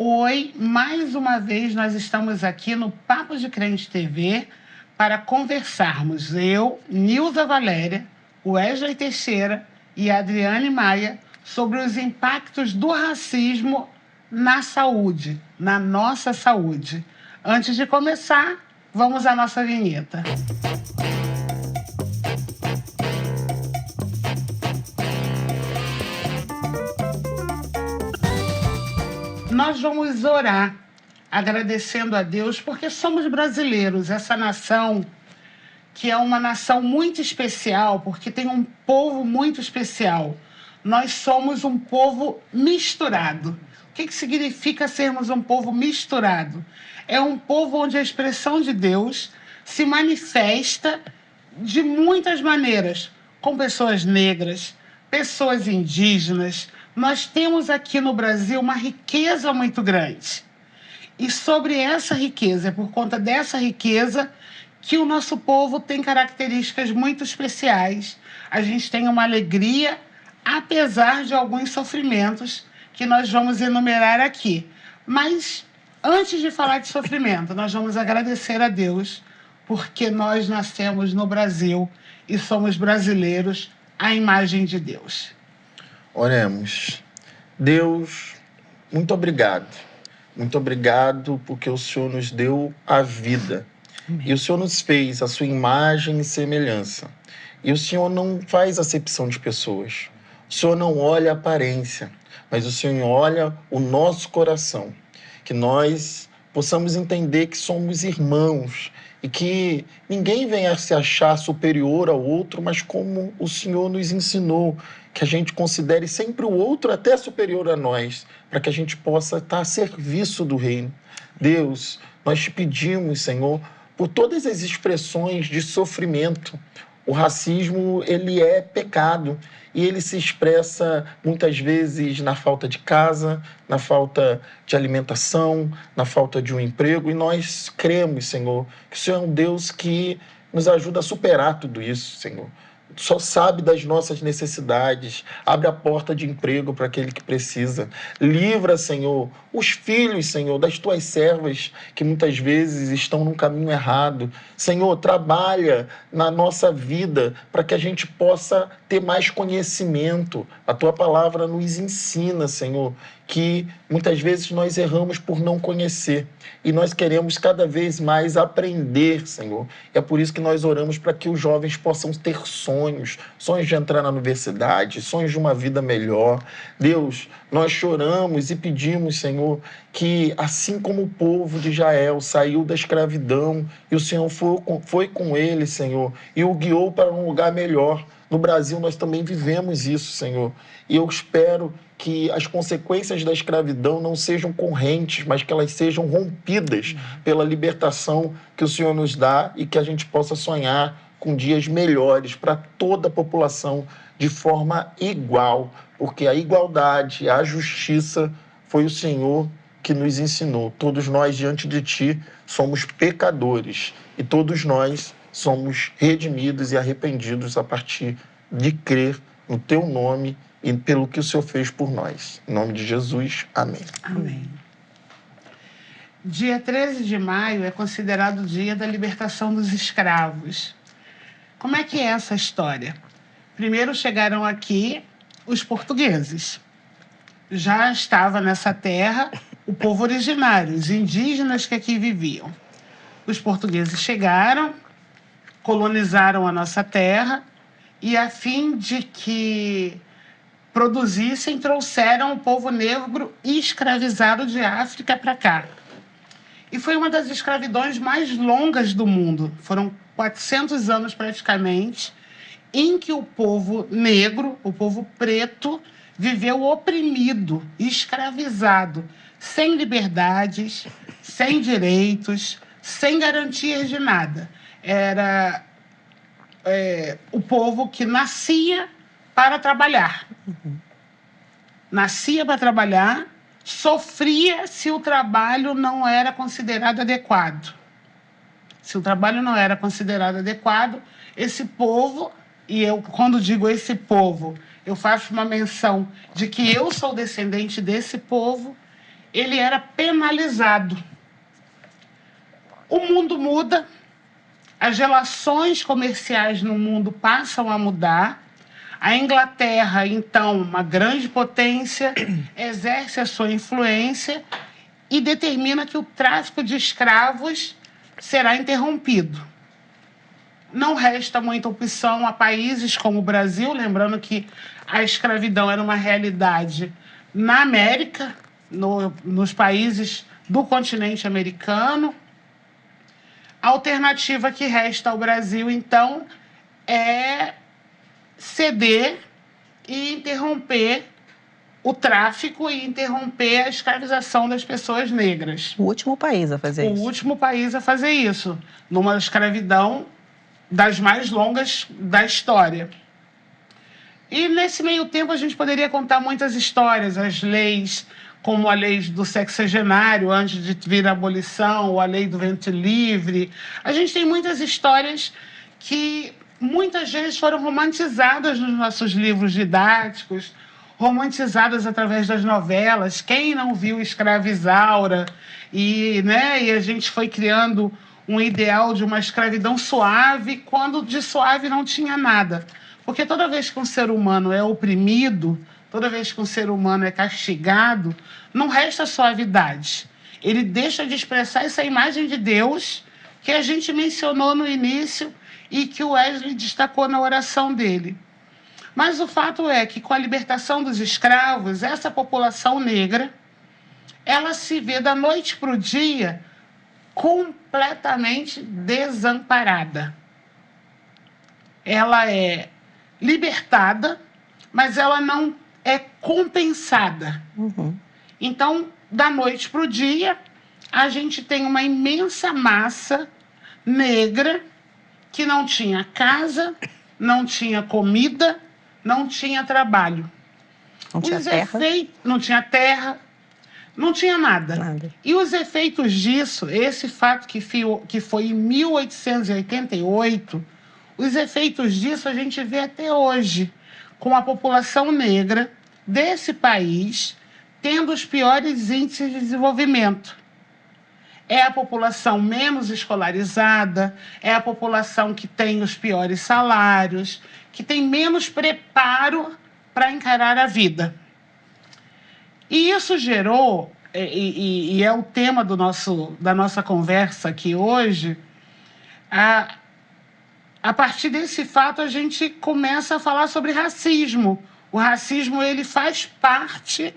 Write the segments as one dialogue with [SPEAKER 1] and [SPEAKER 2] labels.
[SPEAKER 1] Oi, mais uma vez nós estamos aqui no Papo de Crente TV para conversarmos, eu, Nilza Valéria, Wesley Teixeira e Adriane Maia, sobre os impactos do racismo na saúde, na nossa saúde. Antes de começar, vamos à nossa vinheta. Nós vamos orar, agradecendo a Deus, porque somos brasileiros, essa nação que é uma nação muito especial, porque tem um povo muito especial. Nós somos um povo misturado. O que significa sermos um povo misturado? É um povo onde a expressão de Deus se manifesta de muitas maneiras, com pessoas negras, pessoas indígenas. Nós temos aqui no Brasil uma riqueza muito grande. E sobre essa riqueza, é por conta dessa riqueza que o nosso povo tem características muito especiais. A gente tem uma alegria, apesar de alguns sofrimentos que nós vamos enumerar aqui. Mas, antes de falar de sofrimento, nós vamos agradecer a Deus, porque nós nascemos no Brasil e somos brasileiros à imagem de Deus.
[SPEAKER 2] Oremos. Deus, muito obrigado. Muito obrigado porque o Senhor nos deu a vida. Amém. E o Senhor nos fez a sua imagem e semelhança. E o Senhor não faz acepção de pessoas. O Senhor não olha a aparência, mas o Senhor olha o nosso coração. Que nós possamos entender que somos irmãos e que ninguém venha se achar superior ao outro, mas como o Senhor nos ensinou, que a gente considere sempre o outro até superior a nós, para que a gente possa estar a serviço do reino. Deus, nós te pedimos, Senhor, por todas as expressões de sofrimento. O racismo, ele é pecado e ele se expressa muitas vezes na falta de casa, na falta de alimentação, na falta de um emprego. E nós cremos, Senhor, que o Senhor é um Deus que nos ajuda a superar tudo isso, Senhor. Só sabe das nossas necessidades, abre a porta de emprego para aquele que precisa. Livra, Senhor, os filhos, Senhor, das tuas servas que muitas vezes estão num caminho errado. Senhor, trabalha na nossa vida para que a gente possa ter mais conhecimento. A tua palavra nos ensina, Senhor, que muitas vezes nós erramos por não conhecer e nós queremos cada vez mais aprender, Senhor. É por isso que nós oramos para que os jovens possam ter sonhos de entrar na universidade, sonhos de uma vida melhor. Deus, nós choramos e pedimos, Senhor, que assim como o povo de Israel saiu da escravidão e o Senhor foi com ele, Senhor, e o guiou para um lugar melhor. No Brasil nós também vivemos isso, Senhor. E eu espero que as consequências da escravidão não sejam correntes, mas que elas sejam rompidas pela libertação que o Senhor nos dá e que a gente possa sonhar com dias melhores para toda a população de forma igual, porque a igualdade, a justiça foi o Senhor que nos ensinou. Todos nós diante de Ti somos pecadores e todos nós somos redimidos e arrependidos a partir de crer no Teu nome e pelo que o Senhor fez por nós. Em nome de Jesus, amém.
[SPEAKER 1] Amém. Dia 13 de maio é considerado o dia da libertação dos escravos. Como é que é essa história? Primeiro chegaram aqui os portugueses. Já estava nessa terra o povo originário, os indígenas que aqui viviam. Os portugueses chegaram, colonizaram a nossa terra e, a fim de que produzissem, trouxeram o povo negro escravizado de África para cá. E foi uma das escravidões mais longas do mundo. Foram 400 anos praticamente, em que o povo negro, o povo preto, viveu oprimido, escravizado, sem liberdades, sem direitos, sem garantias de nada. Era o povo que nascia para trabalhar. Nascia para trabalhar, sofria se o trabalho não era considerado adequado. Se o trabalho não era considerado adequado, esse povo, e eu, quando digo esse povo, eu faço uma menção de que eu sou descendente desse povo, ele era penalizado. O mundo muda, as relações comerciais no mundo passam a mudar. A Inglaterra, então, uma grande potência, exerce a sua influência e determina que o tráfico de escravos será interrompido. Não resta muita opção a países como o Brasil, lembrando que a escravidão era uma realidade na América, nos países do continente americano. A alternativa que resta ao Brasil, então, é ceder e interromper o tráfico e interromper a escravização das pessoas negras.
[SPEAKER 3] O último país a fazer isso.
[SPEAKER 1] O último país a fazer isso, numa escravidão das mais longas da história. E, nesse meio tempo, a gente poderia contar muitas histórias, as leis, como a lei do sexagenário, antes de vir a abolição, ou a lei do ventre livre. A gente tem muitas histórias que muitas vezes foram romantizadas nos nossos livros didáticos, romantizadas através das novelas. Quem não viu Escravizaura? E a gente foi criando um ideal de uma escravidão suave, quando de suave não tinha nada. Porque toda vez que um ser humano é oprimido, toda vez que um ser humano é castigado, não resta suavidade. Ele deixa de expressar essa imagem de Deus que a gente mencionou no início e que o Wesley destacou na oração dele. Mas o fato é que, com a libertação dos escravos, essa população negra, ela se vê da noite para o dia completamente desamparada. Ela é libertada, mas ela não é compensada. Então, da noite para o dia, a gente tem uma imensa massa negra que não tinha casa, não tinha comida, não tinha trabalho.
[SPEAKER 3] Não tinha terra.
[SPEAKER 1] Não tinha terra, não tinha nada. E os efeitos disso, esse fato que foi em 1888, os efeitos disso a gente vê até hoje, com a população negra desse país tendo os piores índices de desenvolvimento. É a população menos escolarizada, é a população que tem os piores salários, que tem menos preparo para encarar a vida. E isso gerou, e é o tema da nossa conversa aqui hoje, a partir desse fato a gente começa a falar sobre racismo. O racismo, ele faz parte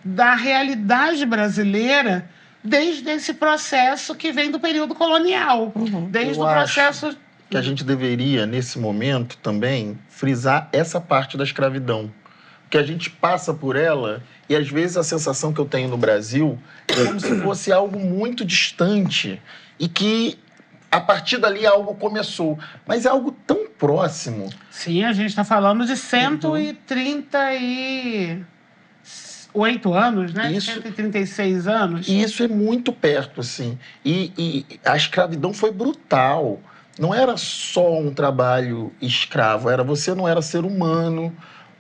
[SPEAKER 1] da realidade brasileira desde esse processo que vem do período colonial. Desde o processo...
[SPEAKER 2] que a gente deveria, nesse momento, também, frisar essa parte da escravidão. Que a gente passa por ela e, às vezes, a sensação que eu tenho no Brasil é como se fosse algo muito distante e que, a partir dali, algo começou. Mas é algo tão próximo.
[SPEAKER 1] Sim, a gente está falando de 138 anos, né?
[SPEAKER 2] Isso,
[SPEAKER 1] 136 anos.
[SPEAKER 2] E isso é muito perto, assim. E a escravidão foi brutal. Não era só um trabalho escravo, você não era ser humano,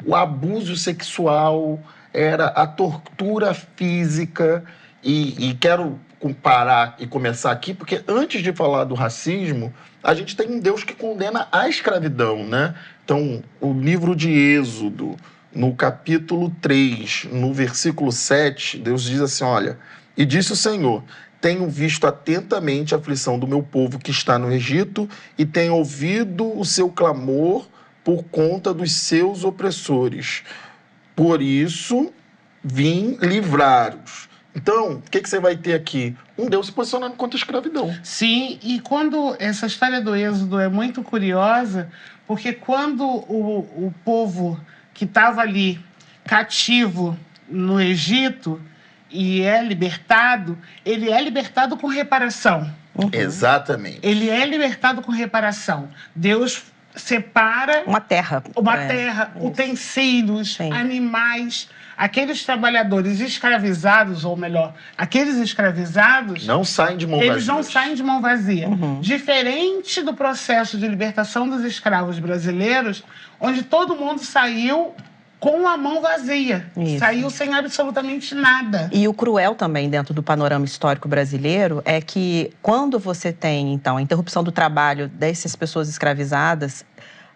[SPEAKER 2] o abuso sexual, era a tortura física. E quero comparar e começar aqui, porque antes de falar do racismo, a gente tem um Deus que condena a escravidão, né? Então, o livro de Êxodo, no capítulo 3, no versículo 7, Deus diz assim, olha, e disse o Senhor, tenho visto atentamente a aflição do meu povo que está no Egito e tenho ouvido o seu clamor por conta dos seus opressores. Por isso, vim livrar-os. Então, o que você vai ter aqui? Um Deus se posicionando contra a escravidão.
[SPEAKER 1] Sim, e quando essa história do Êxodo é muito curiosa, porque quando o povo que estava ali cativo no Egito e é libertado, ele é libertado com reparação.
[SPEAKER 2] Exatamente.
[SPEAKER 1] Ele é libertado com reparação. Deus separa...
[SPEAKER 3] Uma terra,
[SPEAKER 1] utensílios,
[SPEAKER 3] sim,
[SPEAKER 1] animais. Aqueles trabalhadores escravizados, ou melhor, aqueles escravizados...
[SPEAKER 2] não saem de mão vazia.
[SPEAKER 1] Eles não saem de mão vazia. Diferente do processo de libertação dos escravos brasileiros, onde todo mundo saiu com a mão vazia.
[SPEAKER 3] Isso.
[SPEAKER 1] Saiu sem absolutamente nada.
[SPEAKER 3] E o cruel também, dentro do panorama histórico brasileiro, é que quando você tem, então, a interrupção do trabalho dessas pessoas escravizadas,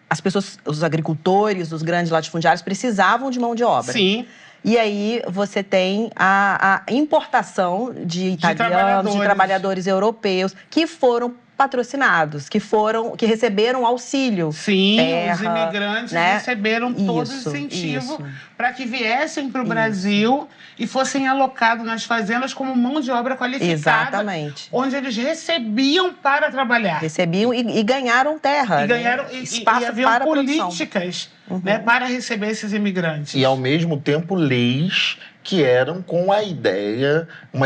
[SPEAKER 3] as pessoas, os agricultores, os grandes latifundiários precisavam de mão de obra.
[SPEAKER 1] Sim.
[SPEAKER 3] E aí você tem a importação de italianos, de trabalhadores europeus, que foram patrocinados, que receberam auxílio.
[SPEAKER 1] Sim,
[SPEAKER 3] terra,
[SPEAKER 1] os imigrantes receberam todo o incentivo para que viessem para o Brasil e fossem alocados nas fazendas como mão de obra qualificada.
[SPEAKER 3] Exatamente.
[SPEAKER 1] Onde eles recebiam para trabalhar.
[SPEAKER 3] Recebiam e ganharam terra.
[SPEAKER 1] E ganharam,
[SPEAKER 3] espaço
[SPEAKER 1] e haviam
[SPEAKER 3] para
[SPEAKER 1] políticas para receber esses imigrantes.
[SPEAKER 2] E, ao mesmo tempo, leis que eram com uma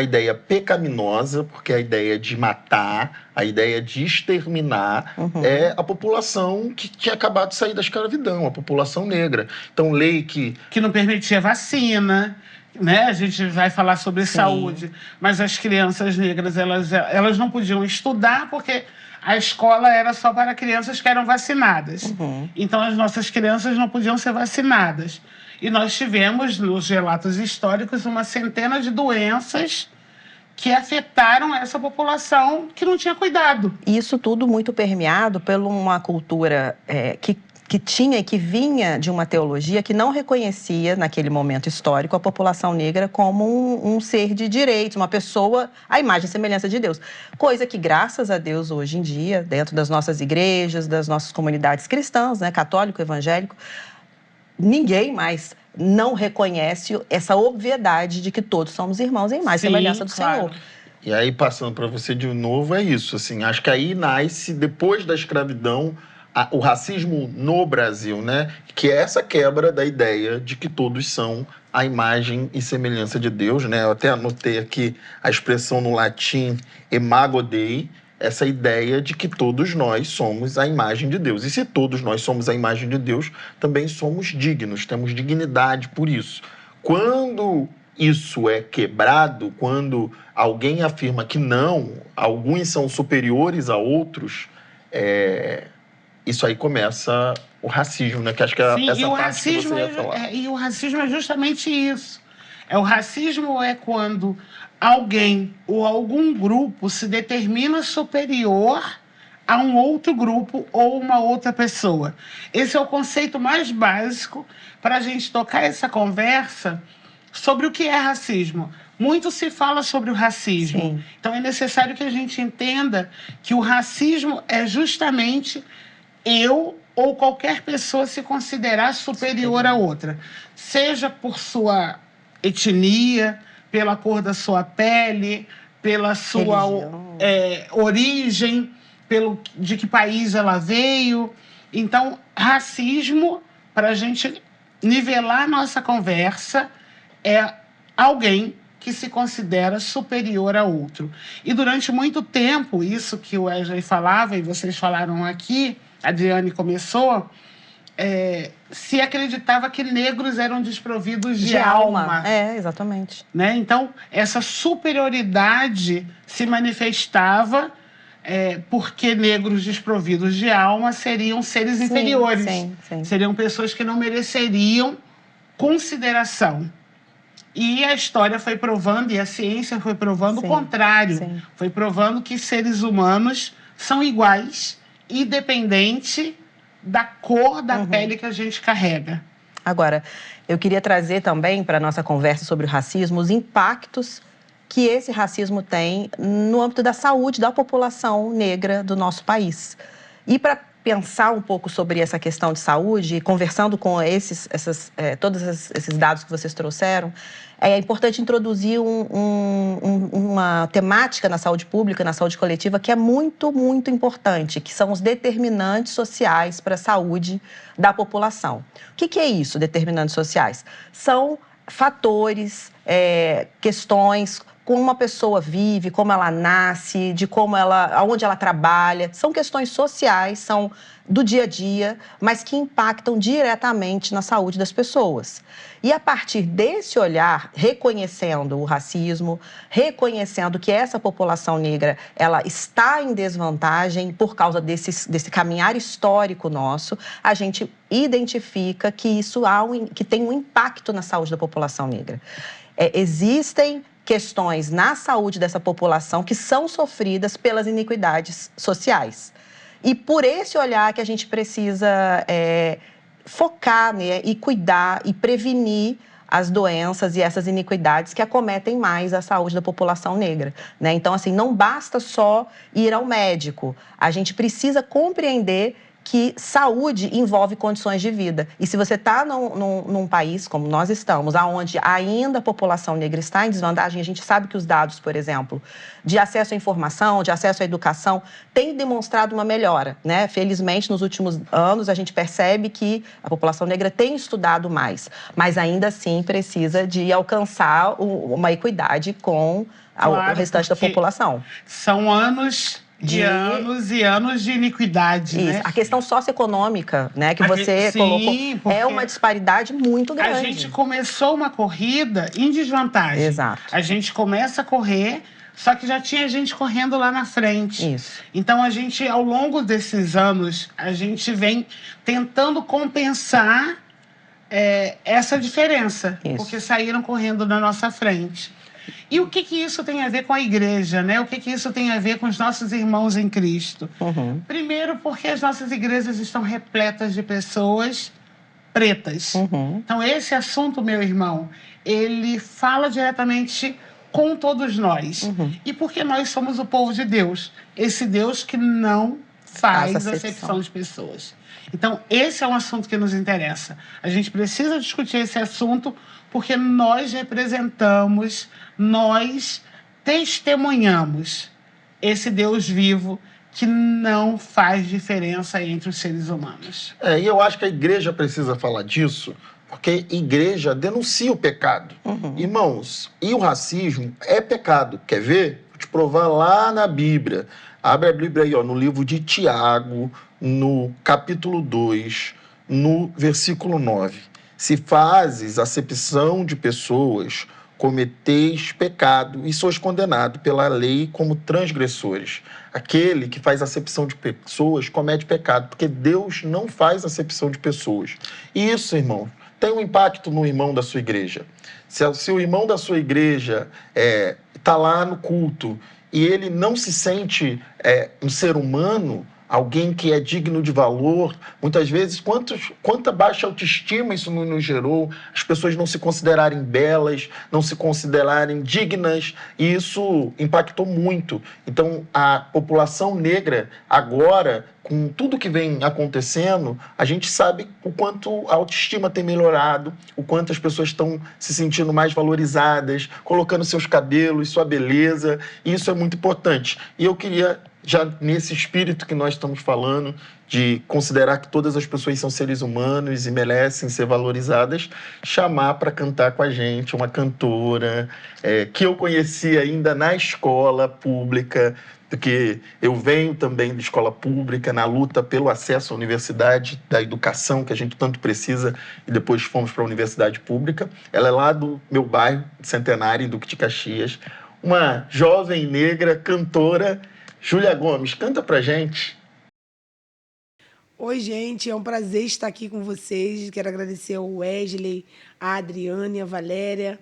[SPEAKER 2] ideia pecaminosa, porque a ideia de matar, a ideia de exterminar é a população que tinha acabado de sair da escravidão, a população negra. Então, lei que
[SPEAKER 1] não permitia vacina, né? A gente vai falar sobre saúde, mas as crianças negras, elas não podiam estudar porque a escola era só para crianças que eram vacinadas. Então, as nossas crianças não podiam ser vacinadas. E nós tivemos, nos relatos históricos, uma centena de doenças que afetaram essa população que não tinha cuidado.
[SPEAKER 3] Isso tudo muito permeado por uma cultura que tinha e que vinha de uma teologia que não reconhecia, naquele momento histórico, a população negra como um ser de direitos, uma pessoa à imagem e semelhança de Deus. Coisa que, graças a Deus, hoje em dia, dentro das nossas igrejas, das nossas comunidades cristãs, né, católico, evangélico, ninguém mais não reconhece essa obviedade de que todos somos irmãos em imagem e semelhança do Senhor.
[SPEAKER 2] E aí, passando para você de novo, é isso. Assim, acho que aí nasce, depois da escravidão, o racismo no Brasil, né? Que é essa quebra da ideia de que todos são a imagem e semelhança de Deus, né? Eu até anotei aqui a expressão no latim imago Dei, essa ideia de que todos nós somos a imagem de Deus. E se todos nós somos a imagem de Deus, também somos dignos, temos dignidade por isso. Quando isso é quebrado, quando alguém afirma que não, alguns são superiores a outros, isso aí começa o racismo, né? Que acho que é essa parte que você ia falar.
[SPEAKER 1] E o racismo é justamente isso. O racismo é quando alguém ou algum grupo se determina superior a um outro grupo ou uma outra pessoa. Esse é o conceito mais básico para a gente tocar essa conversa sobre o que é racismo. Muito se fala sobre o racismo.
[SPEAKER 3] Sim.
[SPEAKER 1] Então, é necessário que a gente entenda que o racismo é justamente eu ou qualquer pessoa se considerar superior a outra. Seja por sua etnia, pela cor da sua pele, pela sua origem, de que país ela veio. Então, racismo, para a gente nivelar nossa conversa, é alguém que se considera superior a outro. E durante muito tempo, isso que o Wesley falava e vocês falaram aqui, a Adriane começou, se acreditava que negros eram desprovidos de alma.
[SPEAKER 3] Exatamente.
[SPEAKER 1] Né? Então, essa superioridade se manifestava porque negros desprovidos de alma seriam seres inferiores.
[SPEAKER 3] Sim.
[SPEAKER 1] Seriam pessoas que não mereceriam consideração. E a história foi provando, e a ciência foi provando o contrário.
[SPEAKER 3] Sim.
[SPEAKER 1] Foi provando que seres humanos são iguais, independente da cor da pele que a gente carrega.
[SPEAKER 3] Agora, eu queria trazer também para a nossa conversa sobre o racismo os impactos que esse racismo tem no âmbito da saúde da população negra do nosso país. E para pensar um pouco sobre essa questão de saúde, conversando com todos esses dados que vocês trouxeram, é importante introduzir uma temática na saúde pública, na saúde coletiva, que é muito, muito importante, que são os determinantes sociais para a saúde da população. O que é isso, determinantes sociais? São fatores, questões como uma pessoa vive, como ela nasce, de aonde ela trabalha. São questões sociais, são do dia a dia, mas que impactam diretamente na saúde das pessoas. E a partir desse olhar, reconhecendo o racismo, reconhecendo que essa população negra ela está em desvantagem por causa desse caminhar histórico nosso, a gente identifica que isso que tem um impacto na saúde da população negra. Existem questões na saúde dessa população que são sofridas pelas iniquidades sociais. E por esse olhar que a gente precisa focar, né, e cuidar e prevenir as doenças e essas iniquidades que acometem mais a saúde da população negra, né? Então, assim, não basta só ir ao médico. A gente precisa compreender que saúde envolve condições de vida. E se você está num país como nós estamos, onde ainda a população negra está em desvantagem, a gente sabe que os dados, por exemplo, de acesso à informação, de acesso à educação, têm demonstrado uma melhora, né? Felizmente, nos últimos anos, a gente percebe que a população negra tem estudado mais, mas ainda assim precisa de alcançar uma equidade com o restante da população.
[SPEAKER 1] São anos... anos e anos de iniquidade,
[SPEAKER 3] isso,
[SPEAKER 1] né?
[SPEAKER 3] A questão socioeconômica, né, que você colocou, é uma disparidade muito grande.
[SPEAKER 1] A gente começou uma corrida em desvantagem.
[SPEAKER 3] Exato.
[SPEAKER 1] A gente começa a correr, só que já tinha gente correndo lá na frente.
[SPEAKER 3] Isso.
[SPEAKER 1] Então, a gente, ao longo desses anos, a gente vem tentando compensar essa diferença.
[SPEAKER 3] Isso.
[SPEAKER 1] Porque saíram correndo na nossa frente. E o que isso tem a ver com a igreja, né? O que isso tem a ver com os nossos irmãos em Cristo?
[SPEAKER 3] Uhum.
[SPEAKER 1] Primeiro, porque as nossas igrejas estão repletas de pessoas pretas.
[SPEAKER 3] Uhum.
[SPEAKER 1] Então, esse assunto, meu irmão, ele fala diretamente com todos nós.
[SPEAKER 3] Uhum.
[SPEAKER 1] E porque nós somos o povo de Deus. Esse Deus que não faz acepção de pessoas. Então, esse é um assunto que nos interessa. A gente precisa discutir esse assunto porque nós representamos, nós testemunhamos esse Deus vivo que não faz diferença entre os seres humanos.
[SPEAKER 2] E eu acho que a igreja precisa falar disso, porque a igreja denuncia o pecado.
[SPEAKER 3] Uhum.
[SPEAKER 2] Irmãos, e o racismo é pecado. Quer ver? Vou te provar lá na Bíblia. Abre a Bíblia aí, no livro de Tiago, no capítulo 2, no versículo 9. Se fazes acepção de pessoas, cometeis pecado e sois condenado pela lei como transgressores. Aquele que faz acepção de pessoas comete pecado, porque Deus não faz acepção de pessoas. E isso, irmão, tem um impacto no irmão da sua igreja. Se o irmão da sua igreja está lá no culto e ele não se sente um ser humano, alguém que é digno de valor, muitas vezes, quanta baixa autoestima isso nos gerou, as pessoas não se considerarem belas, não se considerarem dignas, e isso impactou muito. Então, a população negra, agora, com tudo que vem acontecendo, a gente sabe o quanto a autoestima tem melhorado, o quanto as pessoas estão se sentindo mais valorizadas, colocando seus cabelos, sua beleza, e isso é muito importante. E eu queria, já nesse espírito que nós estamos falando, de considerar que todas as pessoas são seres humanos e merecem ser valorizadas, chamar para cantar com a gente uma cantora que eu conheci ainda na escola pública, porque eu venho também de escola pública, na luta pelo acesso à universidade, da educação que a gente tanto precisa, e depois fomos para a universidade pública. Ela é lá do meu bairro, Centenário, em Duque de Caxias. Uma jovem negra cantora. Júlia Gomes, canta pra gente.
[SPEAKER 4] Oi, gente, é um prazer estar aqui com vocês. Quero agradecer ao Wesley, a Adriane, a Valéria.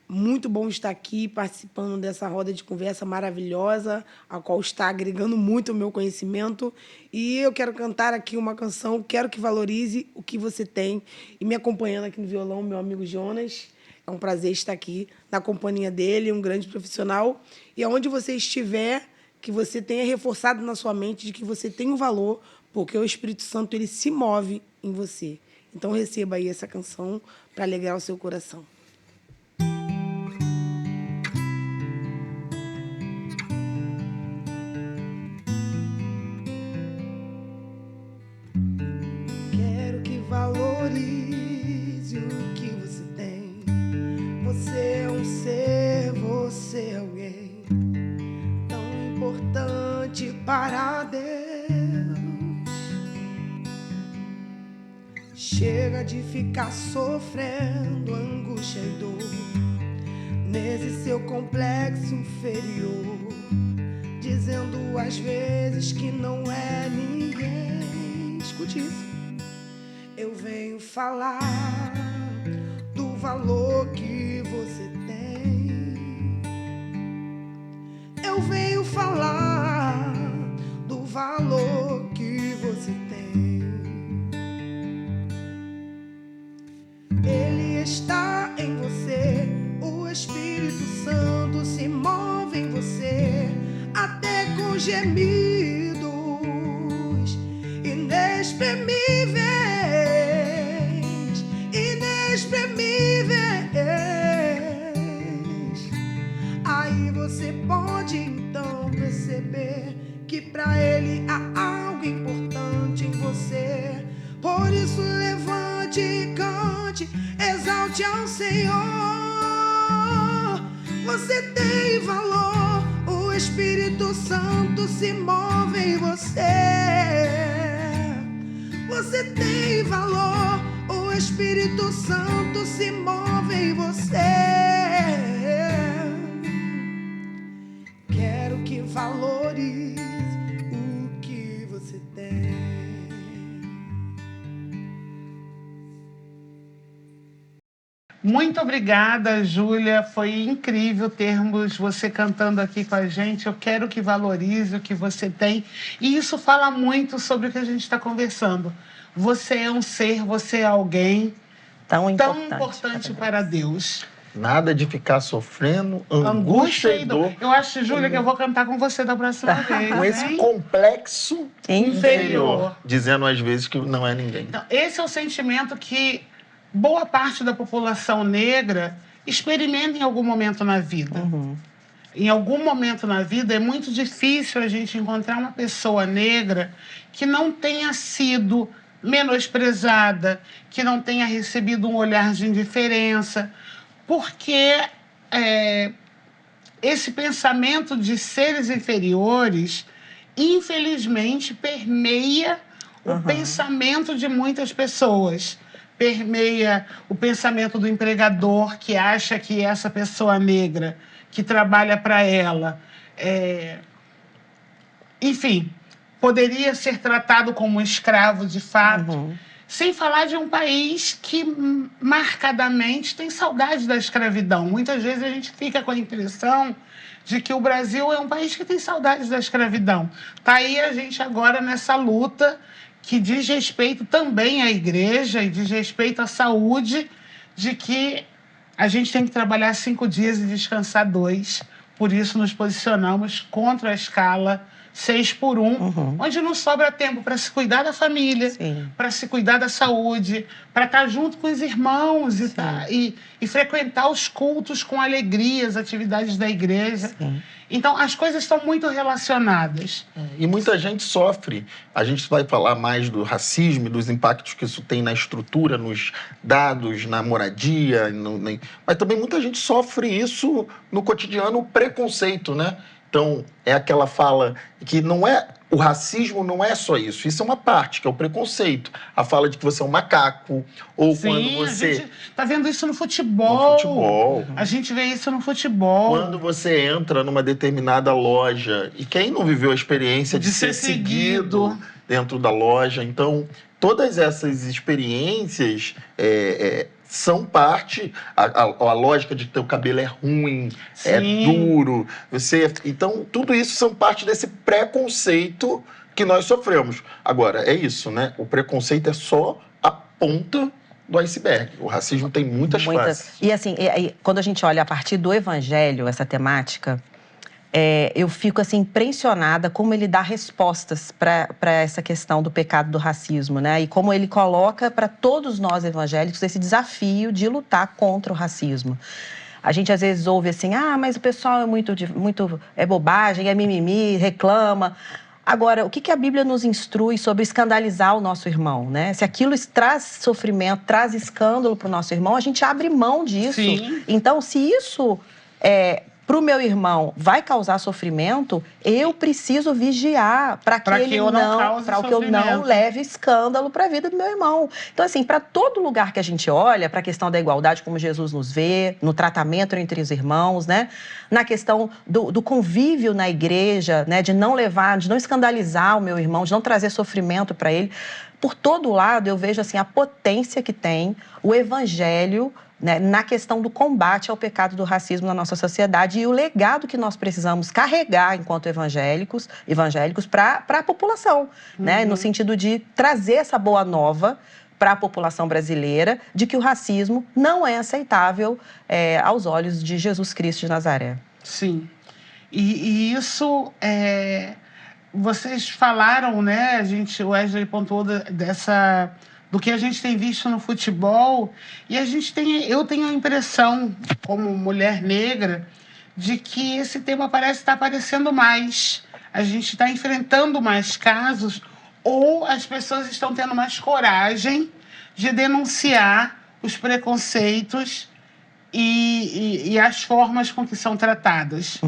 [SPEAKER 4] Muito bom estar aqui participando dessa roda de conversa maravilhosa, a qual está agregando muito o meu conhecimento. E eu quero cantar aqui uma canção, Quero que Valorize o que Você Tem. E me acompanhando aqui no violão, meu amigo Jonas. É um prazer estar aqui na companhia dele, um grande profissional. E aonde você estiver, que você tenha reforçado na sua mente de que você tem um valor, porque o Espírito Santo ele se move em você. Então receba aí essa canção para alegrar o seu coração. Quero que valorize o que você tem. Você é um ser, você é um alguém tão importante para Deus. Chega de ficar sofrendo angústia e dor nesse seu complexo inferior, dizendo às vezes que não é ninguém. Escute isso. Eu venho falar do valor que você tem. Eu venho falar do valor que você tem. Ele está em você, o Espírito Santo se move em você, até com gemidos inexprimíveis, inexprimíveis. Aí você pode então perceber que para Ele há algo importante em você. Por isso levante e cante, exalte ao Senhor. Você tem valor, o Espírito Santo se move em você. Você tem valor, o Espírito Santo se move em você. Quero que valorize o que você tem.
[SPEAKER 1] Muito obrigada, Júlia. Foi incrível termos você cantando aqui com a gente. Eu quero que valorize o que você tem. E isso fala muito sobre o que a gente está conversando. Você é um ser, você é alguém tão importante para Deus.
[SPEAKER 2] Nada de ficar sofrendo angústia e dor.
[SPEAKER 1] Eu acho, Júlia, que eu vou cantar com você da próxima vez.
[SPEAKER 2] Com esse complexo
[SPEAKER 1] inferior.
[SPEAKER 2] Dizendo às vezes que não é ninguém.
[SPEAKER 1] Então, esse é o sentimento que boa parte da população negra experimenta em algum momento na vida.
[SPEAKER 3] Uhum.
[SPEAKER 1] Em algum momento na vida é muito difícil a gente encontrar uma pessoa negra que não tenha sido menosprezada, que não tenha recebido um olhar de indiferença, porque esse pensamento de seres inferiores, infelizmente, permeia o pensamento de muitas pessoas. Permeia o pensamento do empregador, que acha que essa pessoa negra que trabalha para ela, enfim, poderia ser tratado como um escravo de fato. Sem falar de um país que marcadamente tem saudade da escravidão. Muitas vezes a gente fica com a impressão de que o Brasil é um país que tem saudades da escravidão. Está aí a gente agora nessa luta que diz respeito também à igreja e diz respeito à saúde, de que a gente tem que trabalhar 5 dias e descansar 2. Por isso nos posicionamos contra a escala 6x1, onde não sobra tempo para se cuidar da família, para se cuidar da saúde, para estar junto com os irmãos e frequentar os cultos com alegria, as atividades da igreja. Então, as coisas estão muito relacionadas.
[SPEAKER 2] E muita gente sofre. A gente vai falar mais do racismo e dos impactos que isso tem na estrutura, nos dados, na moradia. Mas também muita gente sofre isso no cotidiano, o preconceito, né? Então, é aquela fala que não é... O racismo não é só isso. Isso é uma parte, que é o preconceito. A fala de que você é um macaco, ou quando você...
[SPEAKER 1] a gente tá vendo isso no futebol.
[SPEAKER 2] No futebol.
[SPEAKER 1] A gente vê isso no futebol.
[SPEAKER 2] Quando você entra numa determinada loja, e quem não viveu a experiência de ser seguido dentro da loja? Então, todas essas experiências são parte... A lógica de que teu cabelo é ruim, é duro. Então, tudo isso são parte desse preconceito que nós sofremos. Agora, é isso, né? O preconceito é só a ponta do iceberg. O racismo tem muitas faces.
[SPEAKER 3] E assim, quando a gente olha a partir do evangelho, essa temática, eu fico assim impressionada como ele dá respostas para essa questão do pecado do racismo, né? E como ele coloca para todos nós evangélicos esse desafio de lutar contra o racismo. A gente às vezes ouve assim, mas o pessoal é muito bobagem, é mimimi, reclama. Agora, o que a Bíblia nos instrui sobre escandalizar o nosso irmão, né? Se aquilo traz sofrimento, traz escândalo para o nosso irmão, a gente abre mão disso. Então, se isso para o meu irmão vai causar sofrimento, eu preciso vigiar para que ele para que eu não leve escândalo para a vida do meu irmão. Então, assim, para todo lugar que a gente olha, para a questão da igualdade, como Jesus nos vê, no tratamento entre os irmãos, né? Na questão do convívio na igreja, né? De não escandalizar o meu irmão, de não trazer sofrimento para ele. Por todo lado, eu vejo assim, a potência que tem o evangelho, né, na questão do combate ao pecado do racismo na nossa sociedade e o legado que nós precisamos carregar enquanto evangélicos para a população, né, no sentido de trazer essa boa nova para a população brasileira de que o racismo não é aceitável aos olhos de Jesus Cristo de Nazaré.
[SPEAKER 1] Sim. E isso vocês falaram, né? O Wesley pontuou do que a gente tem visto no futebol, e eu tenho a impressão, como mulher negra, de que esse tema parece estar aparecendo mais. A gente está enfrentando mais casos, ou as pessoas estão tendo mais coragem de denunciar os preconceitos e as formas com que são tratadas.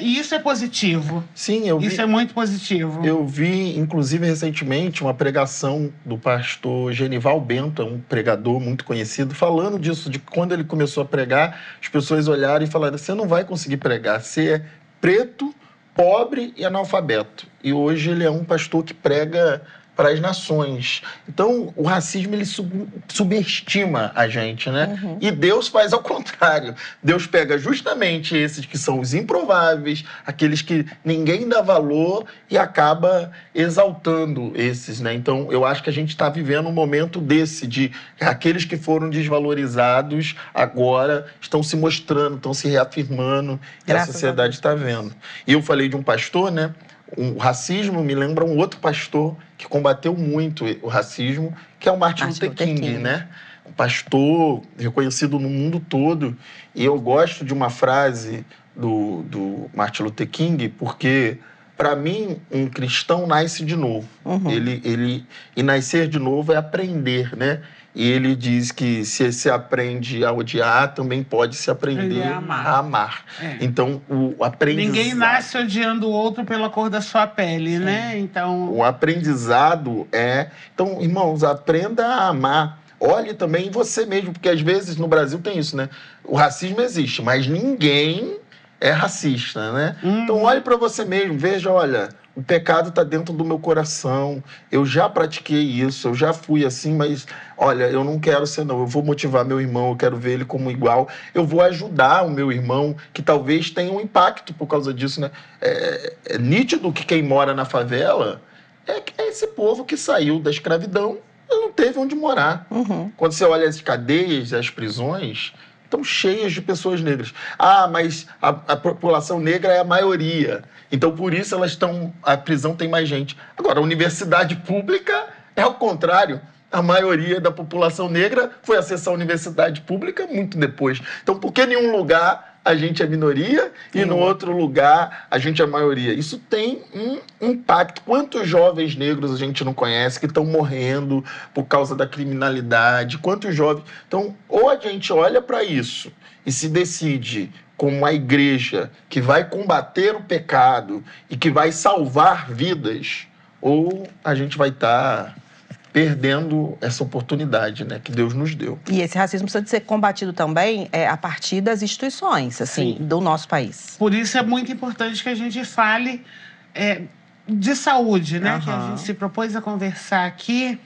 [SPEAKER 1] E isso é positivo.
[SPEAKER 2] Sim,
[SPEAKER 1] isso é muito positivo.
[SPEAKER 2] Eu vi, inclusive, recentemente, uma pregação do pastor Genival Bento, um pregador muito conhecido, falando disso, de quando ele começou a pregar, as pessoas olharam e falaram: você não vai conseguir pregar, você é preto, pobre e analfabeto. E hoje ele é um pastor que prega para as nações. Então, o racismo, ele subestima a gente, né? E Deus faz ao contrário. Deus pega justamente esses que são os improváveis, aqueles que ninguém dá valor, e acaba exaltando esses, né? Então, eu acho que a gente está vivendo um momento desse, de aqueles que foram desvalorizados agora estão se mostrando, estão se reafirmando, e a sociedade está vendo. E eu falei de um pastor, né? O racismo me lembra um outro pastor que combateu muito o racismo, que é o Martin Luther King, né? Um pastor reconhecido no mundo todo. E eu gosto de uma frase do Martin Luther King, porque, para mim, um cristão nasce de novo. E nascer de novo é aprender, né? E ele diz que se você aprende a odiar, também pode se aprender a amar. Então, o aprendizado...
[SPEAKER 1] Ninguém nasce odiando o outro pela cor da sua pele, né? Então...
[SPEAKER 2] O aprendizado é... Então, irmãos, aprenda a amar. Olhe também em você mesmo, porque às vezes no Brasil tem isso, né? O racismo existe, mas ninguém é racista, né? Então, olhe para você mesmo, veja, olha... O pecado está dentro do meu coração. Eu já pratiquei isso, eu já fui assim, mas, olha, eu não quero ser, não. Eu vou motivar meu irmão, eu quero ver ele como igual. Eu vou ajudar o meu irmão, que talvez tenha um impacto por causa disso, né? É nítido que quem mora na favela é esse povo que saiu da escravidão e não teve onde morar. Quando você olha as cadeias, as prisões... estão cheias de pessoas negras. Ah, mas a população negra é a maioria. Então, por isso, a prisão tem mais gente. Agora, a universidade pública é o contrário. A maioria da população negra foi acessar a universidade pública muito depois. Então, por que em um lugar a gente é minoria e no outro lugar a gente é maioria? Isso tem um impacto. Quantos jovens negros a gente não conhece que estão morrendo por causa da criminalidade? Quantos jovens... Então, ou a gente olha para isso e se decide como uma igreja que vai combater o pecado e que vai salvar vidas, ou a gente vai estar perdendo essa oportunidade, né, que Deus nos deu.
[SPEAKER 3] E esse racismo precisa ser combatido também a partir das instituições, assim, do nosso país.
[SPEAKER 1] Por isso é muito importante que a gente fale de saúde, né, que a gente se propôs a conversar aqui,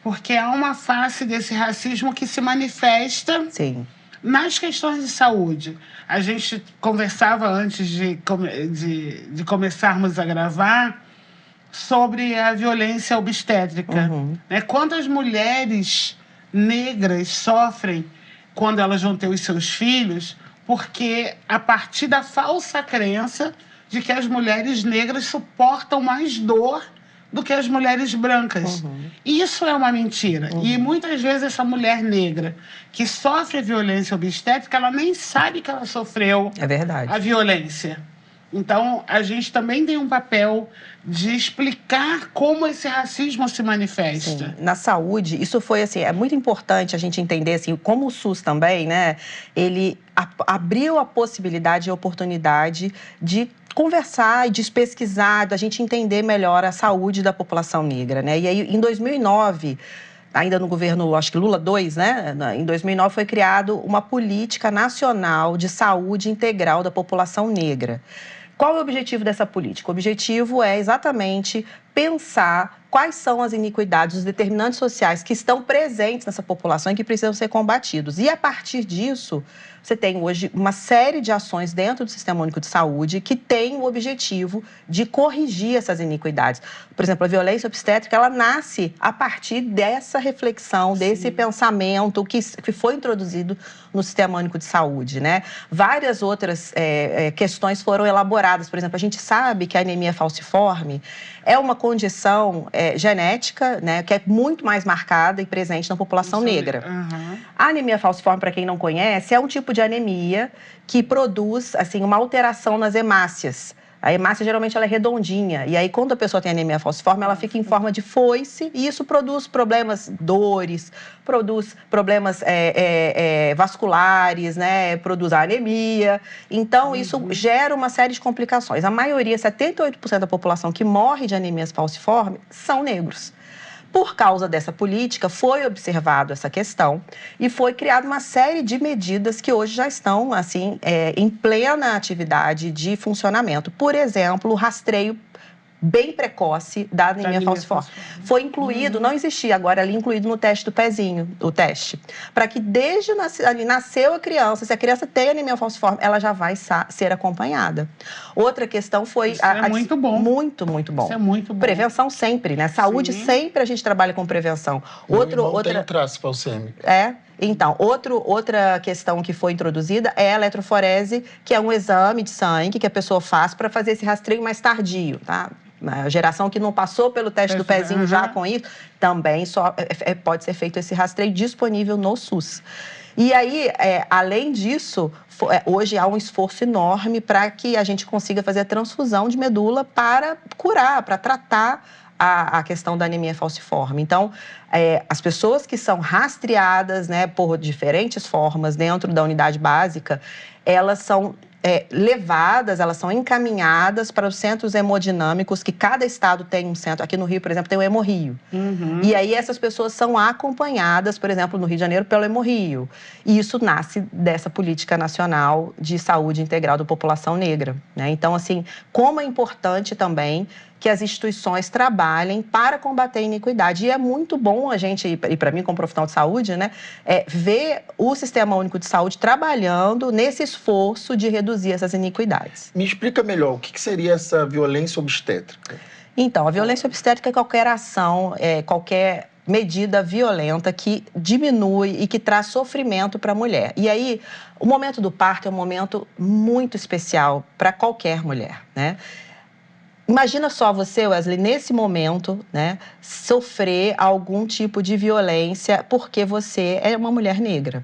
[SPEAKER 1] porque há uma face desse racismo que se manifesta nas questões de saúde. A gente conversava antes de começarmos a gravar sobre a violência obstétrica. Né? Quantas mulheres negras sofrem quando elas vão ter os seus filhos, porque a partir da falsa crença de que as mulheres negras suportam mais dor do que as mulheres brancas. Isso é uma mentira. E muitas vezes essa mulher negra que sofre violência obstétrica, ela nem sabe que ela sofreu a violência. Então, a gente também tem um papel de explicar como esse racismo se manifesta.
[SPEAKER 3] Sim, na saúde, isso foi assim, é muito importante a gente entender assim, como o SUS também, né, ele abriu a possibilidade e a oportunidade de conversar e de pesquisar, da gente entender melhor a saúde da população negra, né? E aí, em 2009, ainda no governo, acho que Lula II, né? Em 2009 foi criado uma política nacional de saúde integral da população negra. Qual é o objetivo dessa política? O objetivo é exatamente pensar quais são as iniquidades, os determinantes sociais que estão presentes nessa população e que precisam ser combatidos. E, a partir disso, você tem hoje uma série de ações dentro do Sistema Único de Saúde que tem o objetivo de corrigir essas iniquidades. Por exemplo, a violência obstétrica, ela nasce a partir dessa reflexão, desse pensamento que foi introduzido no Sistema Único de Saúde, né? Várias outras questões foram elaboradas. Por exemplo, a gente sabe que a anemia falciforme é uma condição genética, né, que é muito mais marcada e presente na população negra.
[SPEAKER 1] Uhum.
[SPEAKER 3] A anemia falciforme, para quem não conhece, é um tipo de anemia que produz assim, uma alteração nas hemácias. A hemácia, geralmente, ela é redondinha. E aí, quando a pessoa tem anemia falciforme, ela fica em forma de foice. E isso produz problemas, dores, produz problemas vasculares, né? Produz anemia. Então, isso gera uma série de complicações. A maioria, 78% da população que morre de anemias falciforme, são negros. Por causa dessa política, foi observado essa questão e foi criada uma série de medidas que hoje já estão assim, em plena atividade de funcionamento. Por exemplo, o rastreio bem precoce da anemia falciforme. Foi incluído, não existia, agora ali incluído no teste do pezinho, o teste. Para que desde ali nasceu a criança, se a criança tem anemia falciforme, ela já vai ser acompanhada. Outra questão foi...
[SPEAKER 1] Isso é muito bom.
[SPEAKER 3] Muito, muito bom.
[SPEAKER 1] Isso é muito bom.
[SPEAKER 3] Prevenção sempre, né? Saúde sempre a gente trabalha com prevenção.
[SPEAKER 2] Tem traço falcêmico.
[SPEAKER 3] Então, outra questão que foi introduzida é a eletroforese, que é um exame de sangue que a pessoa faz para fazer esse rastreio mais tardio, tá? A geração que não passou pelo teste do pezinho já com isso, também só pode ser feito esse rastreio disponível no SUS. E aí, além disso, hoje há um esforço enorme para que a gente consiga fazer a transfusão de medula para curar, para tratar a questão da anemia falciforme. Então, as pessoas que são rastreadas, né, por diferentes formas dentro da unidade básica, elas são levadas, elas são encaminhadas para os centros hemodinâmicos, que cada estado tem um centro. Aqui no Rio, por exemplo, tem o Hemorrio.
[SPEAKER 1] Uhum.
[SPEAKER 3] E aí essas pessoas são acompanhadas, por exemplo, no Rio de Janeiro, pelo Hemorrio. E isso nasce dessa política nacional de saúde integral da população negra, né? Então, assim, como é importante também que as instituições trabalhem para combater a iniquidade. E é muito bom a gente, e para mim como profissional de saúde, né, ver o Sistema Único de Saúde trabalhando nesse esforço de reduzir essas iniquidades.
[SPEAKER 2] Me explica melhor, o que seria essa violência obstétrica?
[SPEAKER 3] Então, a violência obstétrica é qualquer ação, qualquer medida violenta que diminui e que traz sofrimento para a mulher. E aí, o momento do parto é um momento muito especial para qualquer mulher, né? Imagina só você, Wesley, nesse momento, né, sofrer algum tipo de violência porque você é uma mulher negra.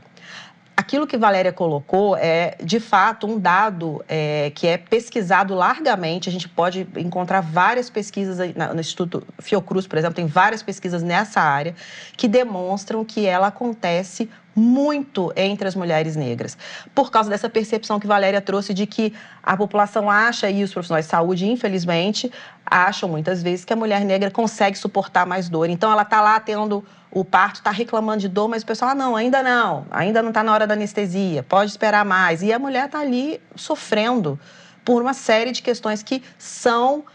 [SPEAKER 3] Aquilo que Valéria colocou é, de fato, um dado que é pesquisado largamente. A gente pode encontrar várias pesquisas no Instituto Fiocruz, por exemplo, tem várias pesquisas nessa área que demonstram que ela acontece muito entre as mulheres negras, por causa dessa percepção que Valéria trouxe de que a população acha, e os profissionais de saúde, infelizmente, acham muitas vezes que a mulher negra consegue suportar mais dor. Então, ela está lá tendo o parto, está reclamando de dor, mas o pessoal, ainda não está na hora da anestesia, pode esperar mais. E a mulher está ali sofrendo por uma série de questões que são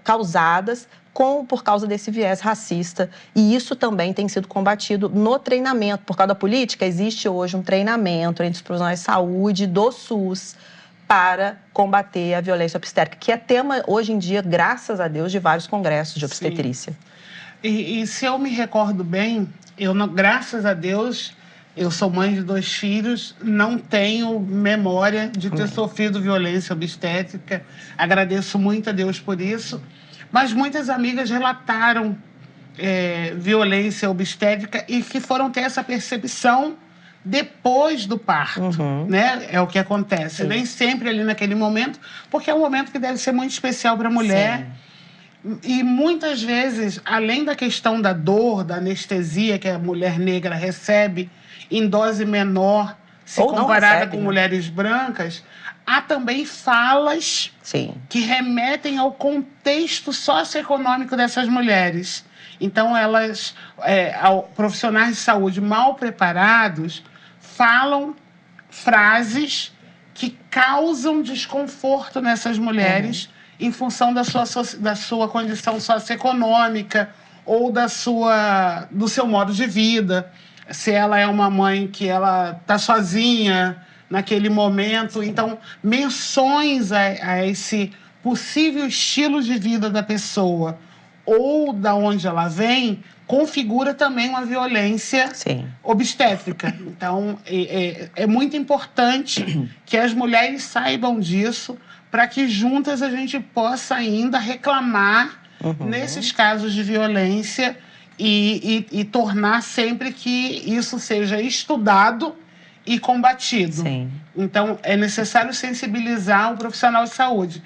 [SPEAKER 3] causadas por causa desse viés racista. E isso também tem sido combatido no treinamento. Por causa da política, existe hoje um treinamento entre os profissionais de saúde do SUS para combater a violência obstétrica, que é tema, hoje em dia, graças a Deus, de vários congressos de obstetrícia.
[SPEAKER 1] E se eu me recordo bem, graças a Deus, eu sou mãe de 2 filhos, não tenho memória de ter sofrido violência obstétrica. Agradeço muito a Deus por isso. Mas muitas amigas relataram violência obstétrica e que foram ter essa percepção depois do parto, né? É o que acontece.
[SPEAKER 3] Sim.
[SPEAKER 1] Nem sempre ali naquele momento, porque é um momento que deve ser muito especial para a mulher.
[SPEAKER 3] Sim.
[SPEAKER 1] E muitas vezes, além da questão da dor, da anestesia que a mulher negra recebe em dose menor, se
[SPEAKER 3] Ou não
[SPEAKER 1] comparada
[SPEAKER 3] recebe,
[SPEAKER 1] com
[SPEAKER 3] né?
[SPEAKER 1] mulheres brancas, há também falas
[SPEAKER 3] Sim.
[SPEAKER 1] que remetem ao contexto socioeconômico dessas mulheres. Então, elas, profissionais de saúde mal preparados, falam frases que causam desconforto nessas mulheres em função da sua condição socioeconômica ou do seu modo de vida. Se ela é uma mãe que ela está sozinha naquele momento. Então, menções a esse possível estilo de vida da pessoa ou da onde ela vem configura também uma violência
[SPEAKER 3] Sim.
[SPEAKER 1] obstétrica. Então, é muito importante que as mulheres saibam disso para que juntas a gente possa ainda reclamar nesses casos de violência e tornar sempre que isso seja estudado e combatido.
[SPEAKER 3] Sim.
[SPEAKER 1] Então, é necessário sensibilizar o profissional de saúde.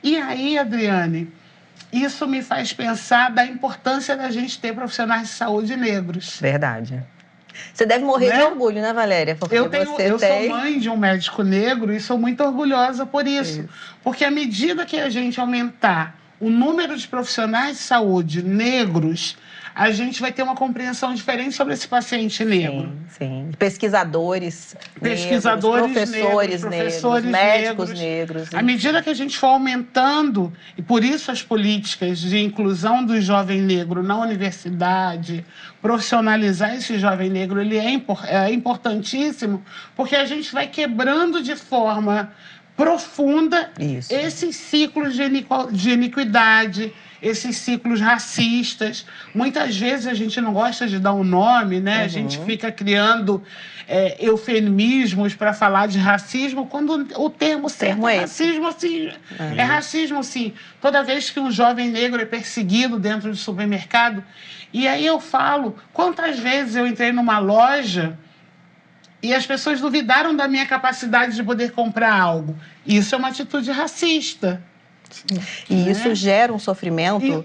[SPEAKER 1] E aí, Adriane, isso me faz pensar da importância da gente ter profissionais de saúde negros.
[SPEAKER 3] Verdade. Você deve morrer de orgulho, né, Valéria? Porque
[SPEAKER 1] Eu sou mãe de um médico negro e sou muito orgulhosa por isso. Porque à medida que a gente aumentar o número de profissionais de saúde negros, a gente vai ter uma compreensão diferente sobre esse paciente negro.
[SPEAKER 3] Sim. Pesquisadores negros, professores médicos negros.
[SPEAKER 1] À medida que a gente for aumentando, e por isso as políticas de inclusão do jovem negro na universidade, profissionalizar esse jovem negro, ele é importantíssimo, porque a gente vai quebrando de forma profunda esses ciclos de iniquidade, esses ciclos racistas. Muitas vezes a gente não gosta de dar um nome, né? A gente fica criando eufemismos para falar de racismo, quando o termo certo é racismo, sim. É racismo, sim. Toda vez que um jovem negro é perseguido dentro do supermercado, e aí eu falo, quantas vezes eu entrei numa loja e as pessoas duvidaram da minha capacidade de poder comprar algo. Isso é uma atitude racista.
[SPEAKER 3] E isso gera um sofrimento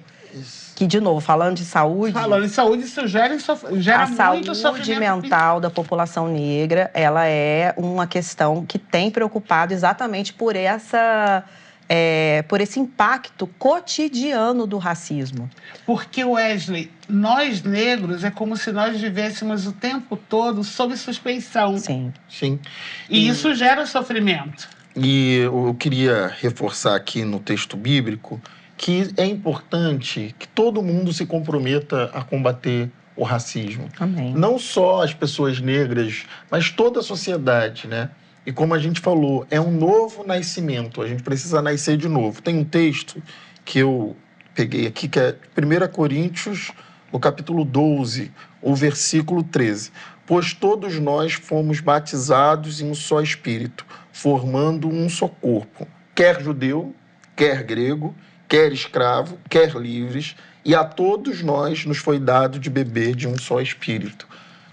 [SPEAKER 3] que, de novo, falando de saúde...
[SPEAKER 1] Falando em saúde, isso gera muito sofrimento.
[SPEAKER 3] A saúde mental da população negra, ela é uma questão que tem preocupado exatamente por esse impacto cotidiano do racismo.
[SPEAKER 1] Porque, Wesley, nós negros é como se nós vivêssemos o tempo todo sob suspeição.
[SPEAKER 3] Sim.
[SPEAKER 2] Sim.
[SPEAKER 1] E isso gera sofrimento.
[SPEAKER 2] E eu queria reforçar aqui no texto bíblico que é importante que todo mundo se comprometa a combater o racismo.
[SPEAKER 3] Amém.
[SPEAKER 2] Não só as pessoas negras, mas toda a sociedade, né? E como a gente falou, é um novo nascimento, a gente precisa nascer de novo. Tem um texto que eu peguei aqui, que é 1 Coríntios, no capítulo 12, o versículo 13. Pois todos nós fomos batizados em um só Espírito, formando um só corpo, quer judeu, quer grego, quer escravo, quer livres, e a todos nós nos foi dado de beber de um só Espírito.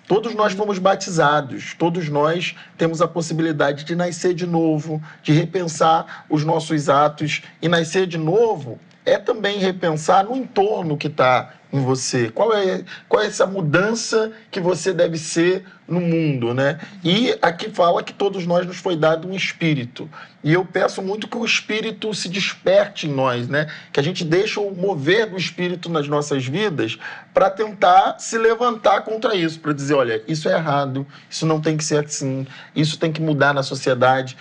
[SPEAKER 2] Todos nós fomos batizados, todos nós temos a possibilidade de nascer de novo, de repensar os nossos atos. E nascer de novo é também repensar no entorno que está em você. Qual é essa mudança que você deve ser no mundo, né? E aqui fala que todos nós nos foi dado um espírito. E eu peço muito que o espírito se desperte em nós, né? Que a gente deixe o mover do espírito nas nossas vidas para tentar se levantar contra isso, para dizer, olha, isso é errado, isso não tem que ser assim, isso tem que mudar na sociedade.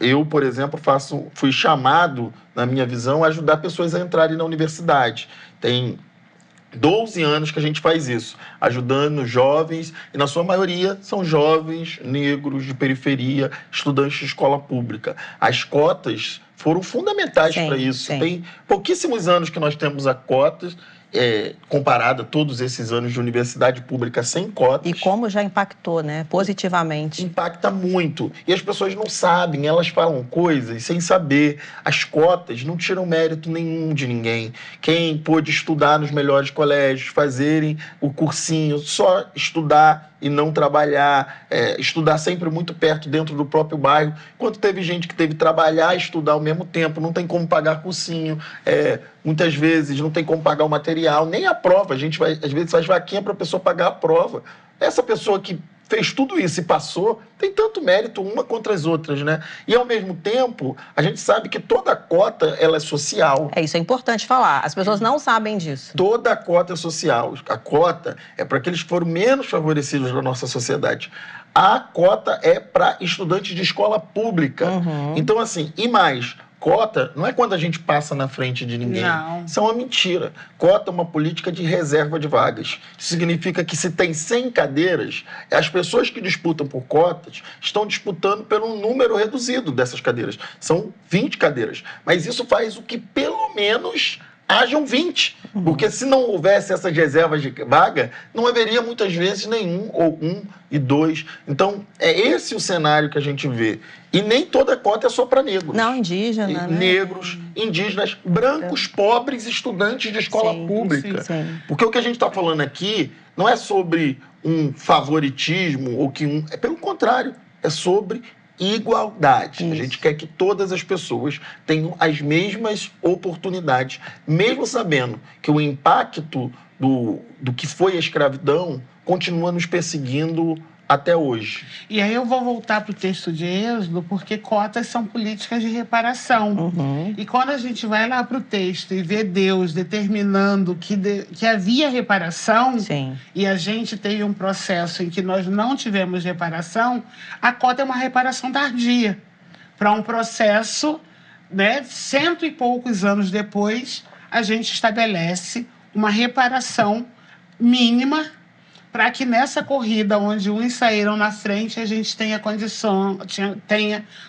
[SPEAKER 2] Eu, por exemplo, fui chamado, na minha visão, a ajudar pessoas a entrarem na universidade. Tem 12 anos que a gente faz isso, ajudando jovens, e na sua maioria são jovens negros de periferia, estudantes de escola pública. As cotas foram fundamentais para isso.
[SPEAKER 3] Sim.
[SPEAKER 2] Tem pouquíssimos anos que nós temos a cotas, comparado a todos esses anos de universidade pública sem cotas.
[SPEAKER 3] E como já impactou, né? Positivamente.
[SPEAKER 2] Impacta muito. E as pessoas não sabem, elas falam coisas sem saber. As cotas não tiram mérito nenhum de ninguém. Quem pôde estudar nos melhores colégios, fazerem o cursinho, só estudar e não trabalhar, estudar sempre muito perto, dentro do próprio bairro, enquanto teve gente que teve que trabalhar e estudar ao mesmo tempo, não tem como pagar cursinho, muitas vezes não tem como pagar o material, nem a prova, a gente às vezes faz vaquinha para a pessoa pagar a prova. Essa pessoa que fez tudo isso e passou, tem tanto mérito uma contra as outras, né? E, ao mesmo tempo, a gente sabe que toda cota, ela é social.
[SPEAKER 3] Isso é importante falar. As pessoas não sabem disso.
[SPEAKER 2] Toda cota é social. A cota é para aqueles que foram menos favorecidos da nossa sociedade. A cota é para estudantes de escola pública. Então, assim, e mais... Cota não é quando a gente passa na frente de ninguém.
[SPEAKER 1] Não.
[SPEAKER 2] Isso é uma mentira. Cota é uma política de reserva de vagas. Isso significa que se tem 100 cadeiras, as pessoas que disputam por cotas estão disputando pelo número reduzido dessas cadeiras. São 20 cadeiras. Mas isso faz o que pelo menos hajam 20. Porque se não houvesse essas reservas de vaga, não haveria muitas vezes nenhum, ou 1 e 2. Então, é esse o cenário que a gente vê. E nem toda cota é só para negros.
[SPEAKER 3] Não, indígena, né?
[SPEAKER 2] Negros, indígenas, brancos, pobres, estudantes de escola pública.
[SPEAKER 3] Sim.
[SPEAKER 2] Porque o que a gente está falando aqui não é sobre um favoritismo, ou que é pelo contrário, é sobre igualdade.
[SPEAKER 3] Isso.
[SPEAKER 2] A gente quer que todas as pessoas tenham as mesmas oportunidades, mesmo sabendo que o impacto do que foi a escravidão continua nos perseguindo até hoje.
[SPEAKER 1] E aí eu vou voltar para o texto de Êxodo, porque cotas são políticas de reparação. E quando a gente vai lá para o texto e vê Deus determinando que havia reparação,
[SPEAKER 3] Sim.
[SPEAKER 1] e a gente teve um processo em que nós não tivemos reparação, a cota é uma reparação tardia para um processo, né, 100 e poucos anos depois, a gente estabelece uma reparação mínima para que nessa corrida onde uns saíram na frente, a gente tenha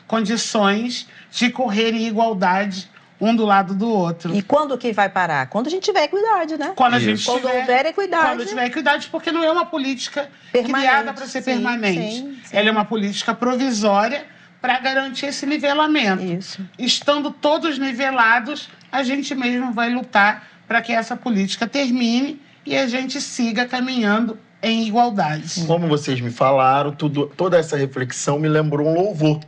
[SPEAKER 1] condições de correr em igualdade um do lado do outro.
[SPEAKER 3] E quando que vai parar? Quando a gente tiver equidade, né?
[SPEAKER 1] Quando a gente
[SPEAKER 3] Quando houver equidade.
[SPEAKER 1] Quando tiver equidade, porque não é uma política
[SPEAKER 3] Permanente,
[SPEAKER 1] criada para ser permanente.
[SPEAKER 3] Sim.
[SPEAKER 1] Ela é uma política provisória para garantir esse nivelamento.
[SPEAKER 3] Isso.
[SPEAKER 1] Estando todos nivelados, a gente mesmo vai lutar para que essa política termine e a gente siga caminhando em igualdade.
[SPEAKER 2] Como vocês me falaram, toda essa reflexão me lembrou um louvor.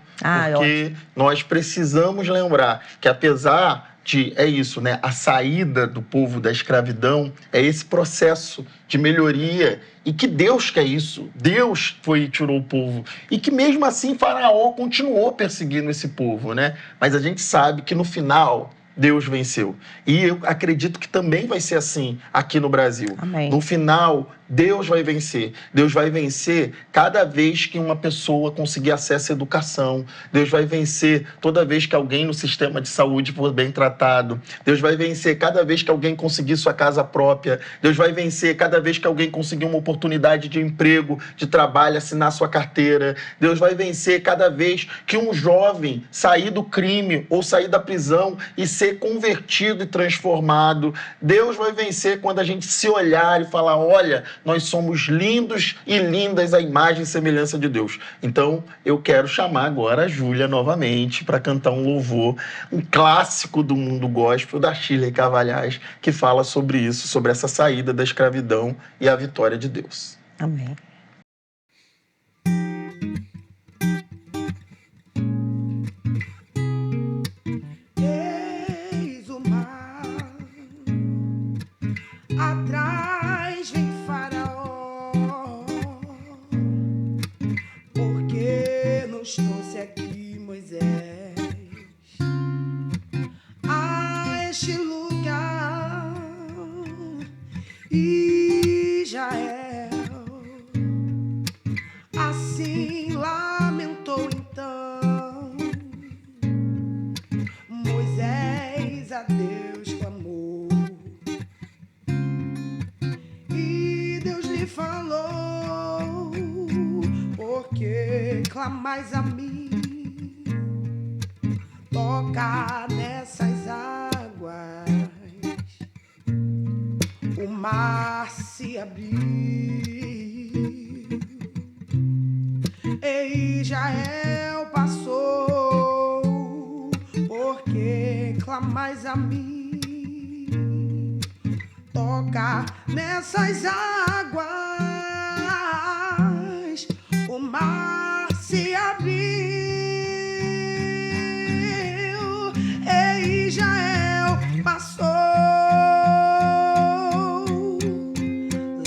[SPEAKER 2] Porque nós precisamos lembrar que, apesar de, isso, né, a saída do povo da escravidão, é esse processo de melhoria, e que Deus quer isso. Deus foi e tirou o povo. E que mesmo assim Faraó continuou perseguindo esse povo, né? Mas a gente sabe que no final Deus venceu. E eu acredito que também vai ser assim aqui no Brasil.
[SPEAKER 3] Amém.
[SPEAKER 2] No final, Deus vai vencer. Deus vai vencer cada vez que uma pessoa conseguir acesso à educação. Deus vai vencer toda vez que alguém no sistema de saúde for bem tratado. Deus vai vencer cada vez que alguém conseguir sua casa própria. Deus vai vencer cada vez que alguém conseguir uma oportunidade de emprego, de trabalho, assinar sua carteira. Deus vai vencer cada vez que um jovem sair do crime ou sair da prisão e ser convertido e transformado. Deus vai vencer quando a gente se olhar e falar, olha, nós somos lindos e lindas à imagem e semelhança de Deus. Então, eu quero chamar agora a Júlia novamente para cantar um louvor, um clássico do mundo gospel, da Shirley Carvalhais, que fala sobre isso, sobre essa saída da escravidão e a vitória de Deus.
[SPEAKER 3] Amém.
[SPEAKER 4] Eis o mar, atrás vem Faraó, porque nos trouxe aqui Moisés a este lugar, Israel assim lamentou então. Moisés a Deus clamou e Deus lhe falou: porque clamais a mim, toca nessas águas, o mar se abriu e Israel passou. Porque clamais a mim, toca nessas águas, mar se abriu e Israel passou.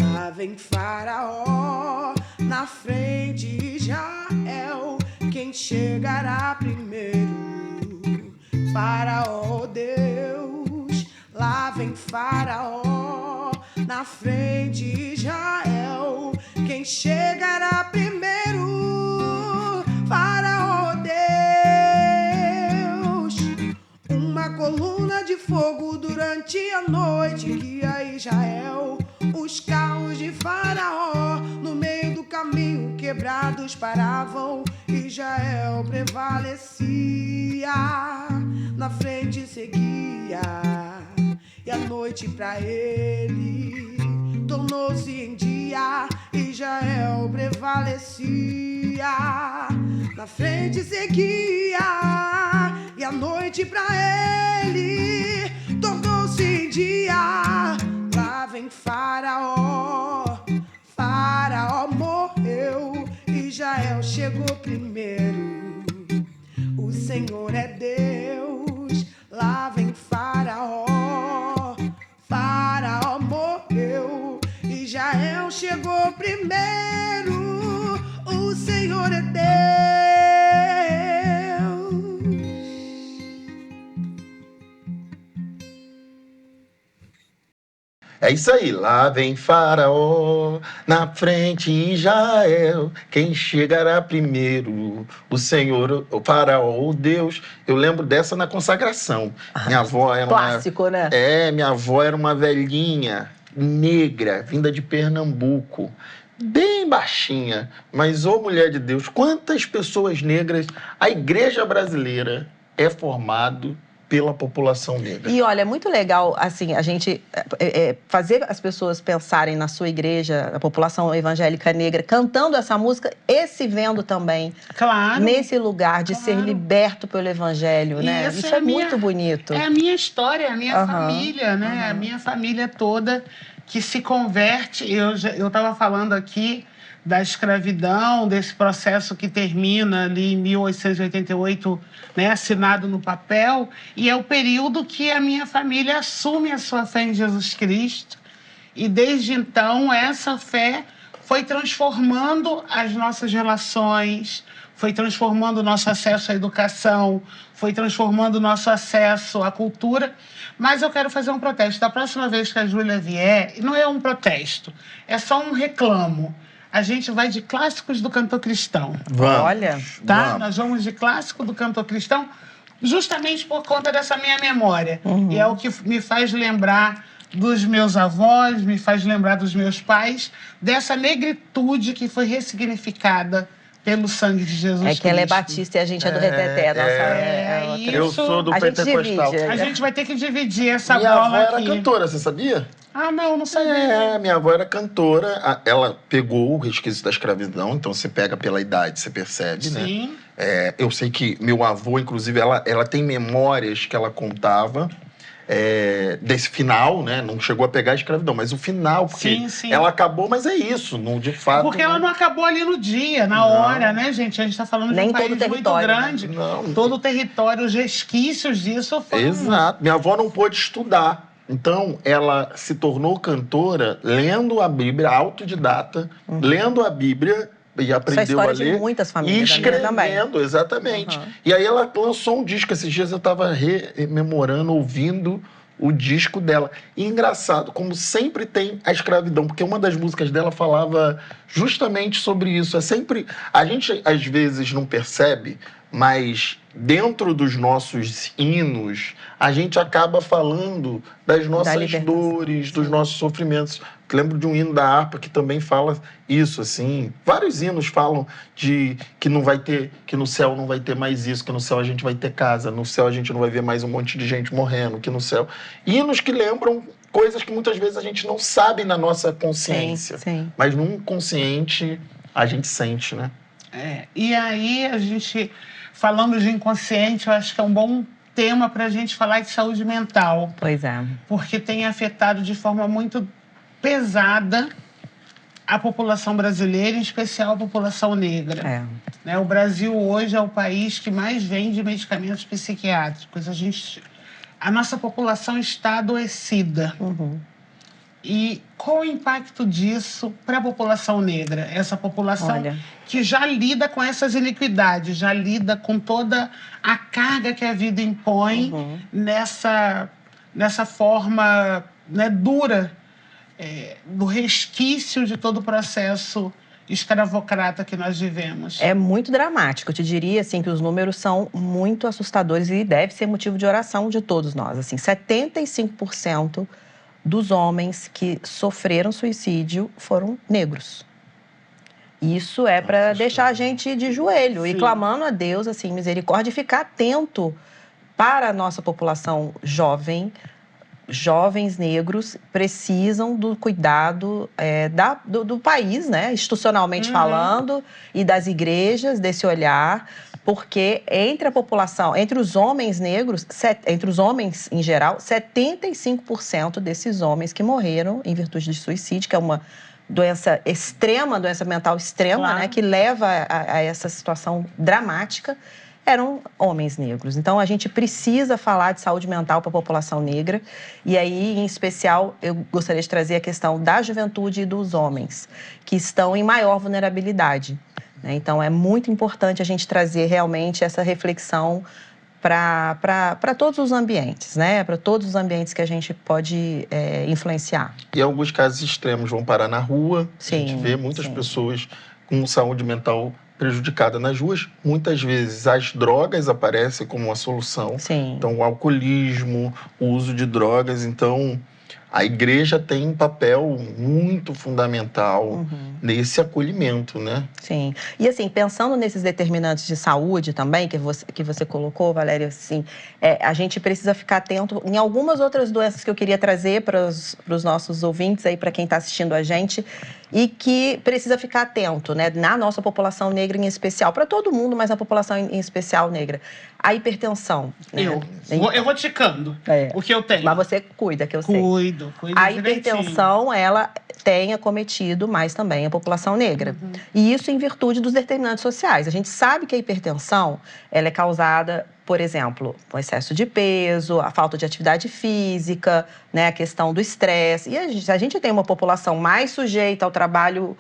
[SPEAKER 4] Lá vem Faraó na frente de Israel, quem chegará primeiro? Faraó, Deus. Lá vem Faraó na frente de Israel, quem chegará primeiro? Faraó, Deus. Uma coluna de fogo durante a noite guia Israel. Os carros de Faraó no meio do caminho quebrados paravam. Israel prevalecia, na frente seguia, e a noite pra ele tornou-se em dia. Israel prevalecia, na frente seguia, e a noite pra ele tornou-se em dia. Lá vem Faraó, Faraó morreu, Israel chegou primeiro. O Senhor é Deus. Lá vem Faraó, Faraó morreu, Israel chegou primeiro. O Senhor é Deus.
[SPEAKER 2] É isso aí, lá vem Faraó, na frente Israel, quem chegará primeiro? O Senhor, o Faraó, o Deus. Eu lembro dessa na consagração. Minha avó era
[SPEAKER 3] Clássico, né?
[SPEAKER 2] minha avó era uma velhinha negra, vinda de Pernambuco, bem baixinha, mas, ô mulher de Deus, quantas pessoas negras a igreja brasileira é formado pela população negra.
[SPEAKER 3] E olha, é muito legal, assim, a gente fazer as pessoas pensarem na sua igreja, a população evangélica negra, cantando essa música e se vendo também
[SPEAKER 1] Claro.
[SPEAKER 3] nesse lugar de ser
[SPEAKER 1] Claro.
[SPEAKER 3] liberto pelo evangelho,
[SPEAKER 1] E
[SPEAKER 3] né?
[SPEAKER 1] essa
[SPEAKER 3] Isso
[SPEAKER 1] é
[SPEAKER 3] é
[SPEAKER 1] a minha-
[SPEAKER 3] muito bonito.
[SPEAKER 1] É a minha história, a minha
[SPEAKER 3] Aham,
[SPEAKER 1] família, né? A minha família toda que se converte. Eu estava falando aqui da escravidão, desse processo que termina ali em 1888, né, assinado no papel, e é o período que a minha família assume a sua fé em Jesus Cristo. E desde então, essa fé foi transformando as nossas relações, foi transformando o nosso acesso à educação, foi transformando o nosso acesso à cultura. Mas eu quero fazer um protesto. Da próxima vez que a Júlia vier, não é um protesto, é só um reclamo. A gente vai de clássicos do cantor cristão.
[SPEAKER 2] Vamos.
[SPEAKER 3] Olha,
[SPEAKER 1] Tá?
[SPEAKER 2] Vamos.
[SPEAKER 1] Nós vamos de clássico do cantor cristão, justamente por conta dessa minha memória.
[SPEAKER 3] Uhum.
[SPEAKER 1] E é o que me faz lembrar dos meus avós, me faz lembrar dos meus pais, dessa negritude que foi ressignificada pelo sangue de Jesus Cristo.
[SPEAKER 3] é que ela é batista e a gente é do reteté. A nossa é outra.
[SPEAKER 1] isso.
[SPEAKER 2] Eu sou do
[SPEAKER 3] A gente
[SPEAKER 2] pentecostal.
[SPEAKER 3] divide.
[SPEAKER 1] A gente vai ter que dividir essa
[SPEAKER 2] Minha avó
[SPEAKER 1] bola
[SPEAKER 2] era
[SPEAKER 1] aqui.
[SPEAKER 2] cantora, você sabia?
[SPEAKER 1] Ah, não sabia.
[SPEAKER 2] É, minha avó era cantora. Ela pegou o resquício da escravidão, então você pega pela idade, você percebe, né?
[SPEAKER 1] Sim.
[SPEAKER 2] Eu sei que meu avô, inclusive, ela tem memórias que ela contava desse final, né? Não chegou a pegar a escravidão, mas o final, porque
[SPEAKER 1] Sim, sim.
[SPEAKER 2] ela acabou, mas é isso, não, de fato.
[SPEAKER 1] Porque ela não acabou ali no dia, na hora, né, gente? A gente está falando
[SPEAKER 3] Nem
[SPEAKER 1] de um
[SPEAKER 3] todo
[SPEAKER 1] país
[SPEAKER 3] o território,
[SPEAKER 1] muito
[SPEAKER 3] né?
[SPEAKER 1] grande.
[SPEAKER 2] Não.
[SPEAKER 1] Todo o território, os resquícios disso foram...
[SPEAKER 2] Exato. Minha avó não pôde estudar. Então, ela se tornou cantora lendo a Bíblia, autodidata, lendo a Bíblia e aprendeu a
[SPEAKER 3] história de
[SPEAKER 2] ler.
[SPEAKER 3] muitas
[SPEAKER 2] E
[SPEAKER 3] famílias da minha também.
[SPEAKER 2] escrevendo, exatamente.
[SPEAKER 3] Uhum.
[SPEAKER 2] E aí ela lançou um disco. Esses dias eu estava rememorando, ouvindo o disco dela. E engraçado, como sempre tem a escravidão, porque uma das músicas dela falava justamente sobre isso. É sempre... A gente, às vezes, não percebe, mas dentro dos nossos hinos, a gente acaba falando das nossas
[SPEAKER 3] libertação.
[SPEAKER 2] dores, dos nossos sofrimentos. Eu lembro de um hino da harpa que também fala isso, assim. Vários hinos falam de que não vai ter, que no céu não vai ter mais isso, que no céu a gente vai ter casa, no céu a gente não vai ver mais um monte de gente morrendo, que no céu... Hinos que lembram coisas que muitas vezes a gente não sabe na nossa consciência.
[SPEAKER 3] Sim.
[SPEAKER 2] Mas no inconsciente a gente sente, né?
[SPEAKER 1] E aí, a gente, falando de inconsciente, eu acho que é um bom tema para a gente falar de saúde mental,
[SPEAKER 3] Pois é.
[SPEAKER 1] porque tem afetado de forma muito pesada a população brasileira, em especial a população negra.
[SPEAKER 3] É.
[SPEAKER 1] Né? O Brasil hoje é o país que mais vende medicamentos psiquiátricos. A nossa população está adoecida.
[SPEAKER 3] Uhum.
[SPEAKER 1] E qual o impacto disso para a população negra? Essa população que já lida com essas iniquidades, já lida com toda a carga que a vida impõe nessa forma, né, dura, do resquício de todo o processo escravocrata que nós vivemos.
[SPEAKER 3] É muito dramático. Eu te diria assim, que os números são muito assustadores e deve ser motivo de oração de todos nós. Assim, 75% dos homens que sofreram suicídio foram negros. Isso é para deixar a gente de joelho e clamando a Deus, assim, misericórdia, e ficar atento para a nossa população jovem. Jovens negros precisam do cuidado do país, né, institucionalmente falando, e das igrejas, desse olhar, porque entre a população, entre os homens negros, entre os homens em geral, 75% desses homens que morreram em virtude de suicídio, que é uma doença extrema, doença mental extrema, né, que leva a essa situação dramática, eram homens negros. Então, a gente precisa falar de saúde mental para a população negra. E aí, em especial, eu gostaria de trazer a questão da juventude e dos homens, que estão em maior vulnerabilidade. Então, é muito importante a gente trazer realmente essa reflexão para todos os ambientes, né? Para todos os ambientes que a gente pode influenciar.
[SPEAKER 2] E alguns casos extremos vão parar na rua.
[SPEAKER 3] Sim,
[SPEAKER 2] a gente vê muitas pessoas com saúde mental prejudicada nas ruas. Muitas vezes as drogas aparecem como uma solução.
[SPEAKER 3] Sim.
[SPEAKER 2] Então, o alcoolismo, o uso de drogas. Então, a igreja tem um papel muito fundamental nesse acolhimento, né?
[SPEAKER 3] Sim. E assim, pensando nesses determinantes de saúde também, que você colocou, Valéria, assim, a gente precisa ficar atento em algumas outras doenças que eu queria trazer para os nossos ouvintes aí, para quem está assistindo a gente, e que precisa ficar atento, né, na nossa população negra em especial, para todo mundo, mas na população em especial negra. A hipertensão. Né?
[SPEAKER 1] Eu vou ticando o que eu tenho.
[SPEAKER 3] Mas você cuida, que eu sei.
[SPEAKER 1] Cuido
[SPEAKER 3] A
[SPEAKER 1] direitinho.
[SPEAKER 3] hipertensão, ela tem acometido mais também a população negra. E isso em virtude dos determinantes sociais. A gente sabe que a hipertensão, ela é causada, por exemplo, por excesso de peso, a falta de atividade física, né, a questão do estresse. E a gente tem uma população mais sujeita ao trabalho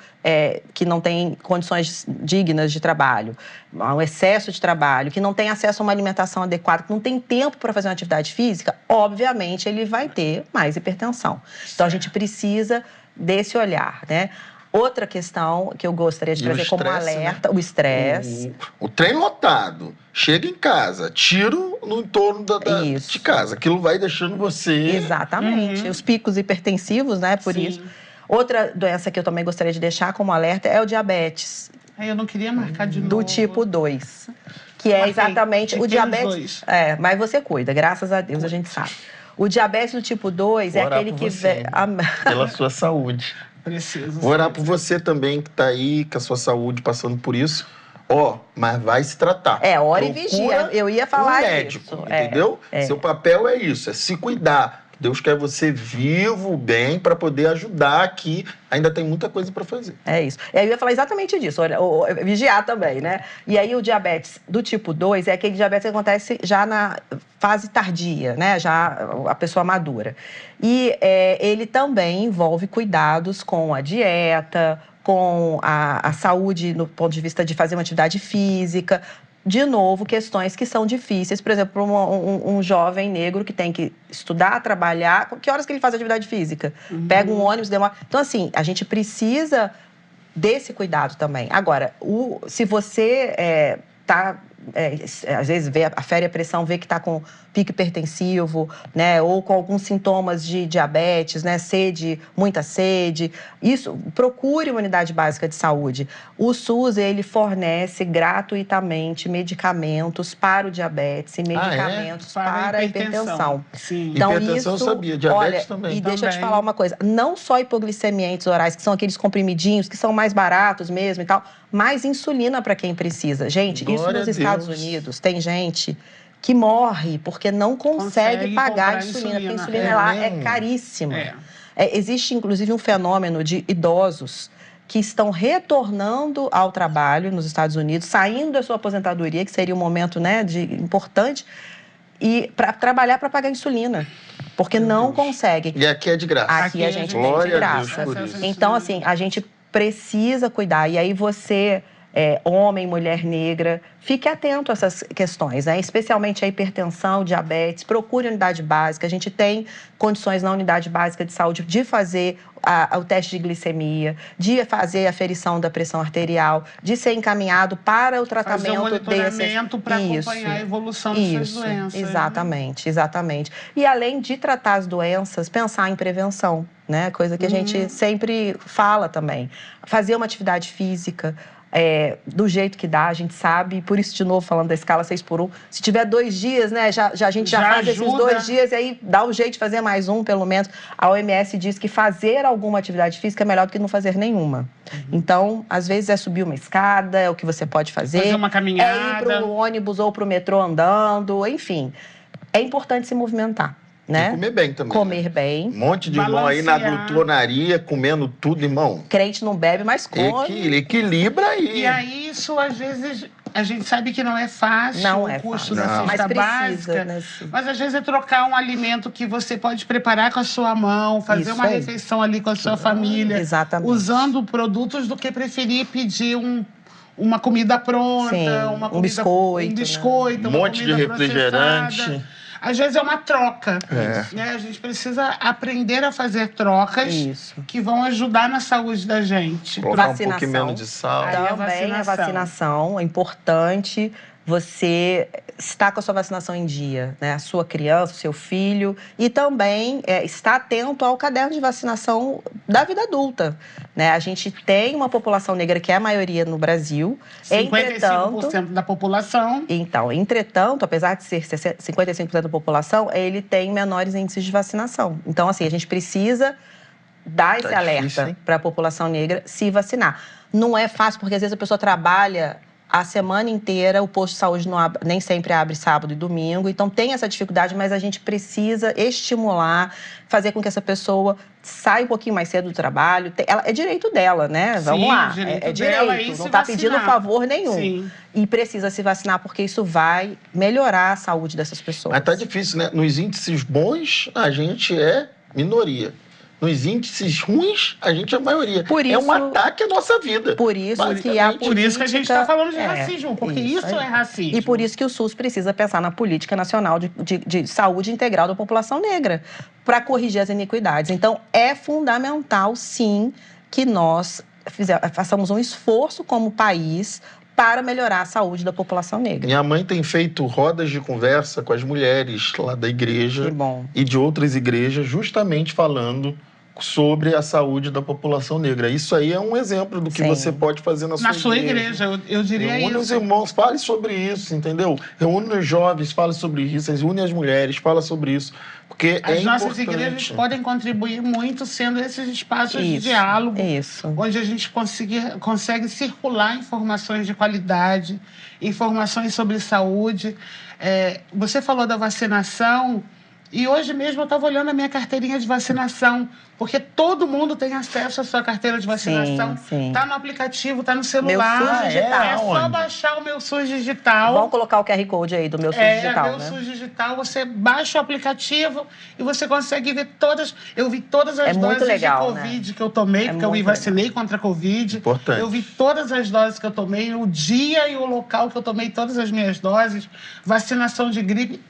[SPEAKER 3] que não tem condições dignas de trabalho, ao excesso de trabalho, que não tem acesso a uma alimentação adequada, que não tem tempo para fazer uma atividade física, obviamente ele vai ter mais hipertensão. Então a gente precisa desse olhar, né? Outra questão que eu gostaria de trazer como alerta, né? O estresse.
[SPEAKER 2] O trem lotado, chega em casa, tiro no entorno de casa. Aquilo vai deixando você...
[SPEAKER 3] Exatamente. Os picos hipertensivos, né? Por isso. Outra doença que eu também gostaria de deixar como alerta é o diabetes.
[SPEAKER 1] Eu não queria marcar de novo.
[SPEAKER 3] Do tipo 2. Que é exatamente o diabetes... mas você cuida, graças a Deus, a gente sabe. O diabetes do tipo 2 é aquele que...
[SPEAKER 2] Pela sua saúde.
[SPEAKER 1] Preciso.
[SPEAKER 2] Vou orar por você também, que está aí, com a sua saúde, passando por isso. Mas vai se tratar.
[SPEAKER 3] Ora e vigia. Eu ia falar
[SPEAKER 2] médico,
[SPEAKER 3] isso.
[SPEAKER 2] Entendeu? Seu papel é isso, é se cuidar. Deus quer você vivo, bem, para poder ajudar aqui. Ainda tem muita coisa para fazer.
[SPEAKER 3] É isso. Eu ia falar exatamente disso, vigiar também, né? E aí o diabetes do tipo 2 é aquele diabetes que acontece já na fase tardia, né? Já a pessoa madura. E ele também envolve cuidados com a dieta, com a saúde no ponto de vista de fazer uma atividade física. De novo, questões que são difíceis. Por exemplo, para um jovem negro que tem que estudar, trabalhar... Que horas que ele faz atividade física? Pega um ônibus, demora... Então, assim, a gente precisa desse cuidado também. Agora, se você às vezes afere a pressão, vê que está com pico hipertensivo, né, ou com alguns sintomas de diabetes, né, muita sede, procure uma unidade básica de saúde. O SUS, ele fornece gratuitamente medicamentos para o diabetes e medicamentos para a hipertensão.
[SPEAKER 1] Sim.
[SPEAKER 3] Então,
[SPEAKER 2] hipertensão eu sabia, diabetes também.
[SPEAKER 3] E deixa eu te falar uma coisa, não só hipoglicemiantes orais, que são aqueles comprimidinhos, que são mais baratos mesmo e tal, mas insulina para quem precisa. Gente, isso nos Estados Unidos tem gente que morre porque não consegue pagar a insulina, porque a insulina lá é caríssima. Existe, inclusive, um fenômeno de idosos que estão retornando ao trabalho nos Estados Unidos, saindo da sua aposentadoria, que seria um momento, né, importante, e para trabalhar para pagar insulina, porque não conseguem.
[SPEAKER 2] E aqui é de graça.
[SPEAKER 3] Aqui a gente tem de
[SPEAKER 2] Glória a Deus
[SPEAKER 3] graça.
[SPEAKER 2] por isso.
[SPEAKER 3] Então, assim, a gente precisa cuidar. E aí você, homem, mulher negra, fique atento a essas questões, né? Especialmente a hipertensão, diabetes. Procure a unidade básica. A gente tem condições na unidade básica de saúde de fazer o teste de glicemia, de fazer a aferição da pressão arterial, de ser encaminhado para o tratamento
[SPEAKER 1] fazer um monitoramento para acompanhar a evolução dessas doenças.
[SPEAKER 3] Exatamente, exatamente. E além de tratar as doenças, pensar em prevenção, né? Coisa que a gente sempre fala também. Fazer uma atividade física, do jeito que dá, a gente sabe, por isso, de novo, falando da escala 6x1, se tiver 2 dias, né, a gente já faz
[SPEAKER 1] ajuda.
[SPEAKER 3] esses 2 dias e aí dá um jeito de fazer mais um, pelo menos. A OMS diz que fazer alguma atividade física é melhor do que não fazer nenhuma. Então, às vezes é subir uma escada, é o que você pode fazer.
[SPEAKER 1] Fazer uma caminhada.
[SPEAKER 3] É ir para o ônibus ou para o metrô andando, enfim. É importante se movimentar, né?
[SPEAKER 2] E comer bem também.
[SPEAKER 3] Comer bem.
[SPEAKER 2] Um monte de irmão aí na glutonaria, comendo tudo, irmão.
[SPEAKER 3] Crente não bebe, mas come.
[SPEAKER 2] Equilibra aí.
[SPEAKER 1] E aí, isso, às vezes, a gente sabe que não é fácil,
[SPEAKER 3] Não
[SPEAKER 1] o custo
[SPEAKER 3] fácil.
[SPEAKER 1] da cesta
[SPEAKER 3] Mas precisa,
[SPEAKER 1] básica.
[SPEAKER 3] né?
[SPEAKER 1] Mas, às vezes, é trocar um alimento que você pode preparar com a sua mão, fazer
[SPEAKER 3] Isso
[SPEAKER 1] uma
[SPEAKER 3] aí.
[SPEAKER 1] refeição ali com a sua família.
[SPEAKER 3] Exatamente.
[SPEAKER 1] Usando produtos do que preferir pedir uma comida pronta,
[SPEAKER 3] Sim,
[SPEAKER 1] uma comida,
[SPEAKER 3] um biscoito,
[SPEAKER 1] biscoito,
[SPEAKER 2] Um
[SPEAKER 1] uma
[SPEAKER 2] monte de
[SPEAKER 1] comida
[SPEAKER 2] refrigerante.
[SPEAKER 1] processada. Às vezes é uma troca, né? A gente precisa aprender a fazer trocas
[SPEAKER 3] Isso.
[SPEAKER 1] que vão ajudar na saúde da gente.
[SPEAKER 2] Colocar um
[SPEAKER 3] Vacinação.
[SPEAKER 2] pouquinho menos de sal.
[SPEAKER 1] Aí a
[SPEAKER 3] Também a
[SPEAKER 1] vacinação.
[SPEAKER 3] vacinação é importante você estar com a sua vacinação em dia, né? A sua criança, o seu filho. E também estar atento ao caderno de vacinação da vida adulta, né? A gente tem uma população negra que é a maioria no Brasil.
[SPEAKER 1] 55% da população.
[SPEAKER 3] Entretanto, apesar de ser 55% da população, ele tem menores índices de vacinação. Então, assim, a gente precisa dar esse alerta para a população negra se vacinar. Não é fácil, porque às vezes a pessoa trabalha a semana inteira, o posto de saúde nem sempre abre sábado e domingo, então tem essa dificuldade, mas a gente precisa estimular, fazer com que essa pessoa saia um pouquinho mais cedo do trabalho. É direito dela, né? Vamos lá. É direito, não está pedindo favor nenhum.
[SPEAKER 1] Sim.
[SPEAKER 3] E precisa se vacinar, porque isso vai melhorar a saúde dessas pessoas.
[SPEAKER 2] Mas tá difícil, né? Nos índices bons, a gente é minoria. Nos índices ruins, a gente é a maioria. É um ataque à nossa vida.
[SPEAKER 3] Por isso que a política...
[SPEAKER 1] Por isso que a gente está falando de racismo, porque isso é racismo.
[SPEAKER 3] E por isso que o SUS precisa pensar na política nacional de saúde integral da população negra, para corrigir as iniquidades. Então, é fundamental, sim, que nós façamos um esforço como país para melhorar a saúde da população negra.
[SPEAKER 2] Minha mãe tem feito rodas de conversa com as mulheres lá da igreja e de outras igrejas, justamente falando sobre a saúde da população negra. Isso aí é um exemplo do que você pode fazer na sua igreja.
[SPEAKER 1] Eu diria isso.
[SPEAKER 2] Reúne os irmãos, fale sobre isso, entendeu? Reúne os jovens, fale sobre isso. Reúne as mulheres, fala sobre isso. Porque
[SPEAKER 1] as nossas igrejas podem contribuir muito sendo esses espaços de diálogo, onde a gente consegue circular informações de qualidade, informações sobre saúde. Você falou da vacinação, e hoje mesmo eu estava olhando a minha carteirinha de vacinação, porque todo mundo tem acesso à sua carteira de vacinação. Está no aplicativo, está no celular.
[SPEAKER 3] Meu SUS Digital.
[SPEAKER 1] É só baixar o Meu SUS Digital.
[SPEAKER 3] Vamos colocar o QR Code aí do Meu SUS Digital,
[SPEAKER 1] Meu SUS Digital, você baixa o aplicativo e você consegue ver todas... Eu vi todas as doses de Covid que eu tomei, porque eu me vacinei contra a Covid.
[SPEAKER 2] Importante.
[SPEAKER 1] Eu vi todas as doses que eu tomei, o dia e o local que eu tomei todas as minhas doses. Vacinação de gripe,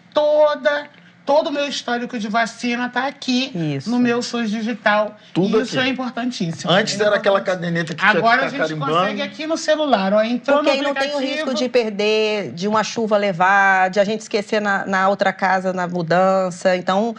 [SPEAKER 1] todo o meu histórico de vacina está aqui no Meu SUS Digital.
[SPEAKER 2] Tudo
[SPEAKER 1] isso
[SPEAKER 2] aqui.
[SPEAKER 1] É importantíssimo.
[SPEAKER 2] Antes era aquela caderneta que tinha que
[SPEAKER 1] Agora
[SPEAKER 2] ficar
[SPEAKER 1] a gente
[SPEAKER 2] carimbando.
[SPEAKER 1] consegue aqui no celular. Entrou
[SPEAKER 3] porque
[SPEAKER 1] no
[SPEAKER 3] aí não tem o risco de perder, de uma chuva levar, de a gente esquecer na outra casa, na mudança. Então,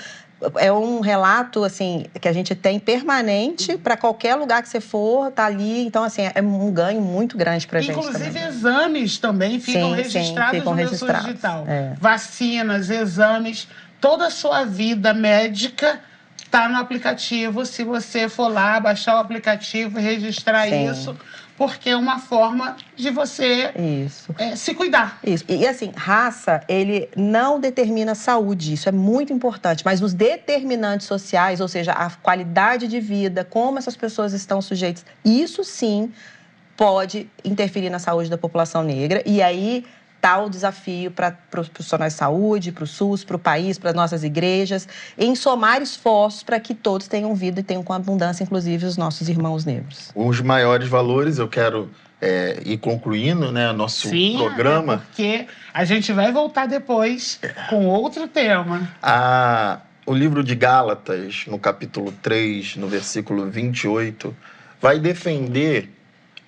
[SPEAKER 3] é um relato, assim, que a gente tem permanente para qualquer lugar que você for, tá ali. Então, assim, é um ganho muito grande para a gente.
[SPEAKER 1] Inclusive, exames também ficam registrados no Meu SUS Digital. Vacinas, exames, toda a sua vida médica está no aplicativo. Se você for lá, baixar o aplicativo e registrar isso, porque é uma forma de você
[SPEAKER 3] Isso.
[SPEAKER 1] se cuidar.
[SPEAKER 3] Isso. E assim, raça, ele não determina saúde, isso é muito importante, mas os determinantes sociais, ou seja, a qualidade de vida, como essas pessoas estão sujeitas, isso sim pode interferir na saúde da população negra. E aí está o desafio para os profissionais de saúde, para o SUS, para o país, para as nossas igrejas, em somar esforços para que todos tenham vida e tenham com abundância, inclusive os nossos irmãos negros.
[SPEAKER 2] Os maiores valores, eu quero ir concluindo, né, nosso programa.
[SPEAKER 1] Porque a gente vai voltar depois com outro tema.
[SPEAKER 2] O livro de Gálatas, no capítulo 3, no versículo 28, vai defender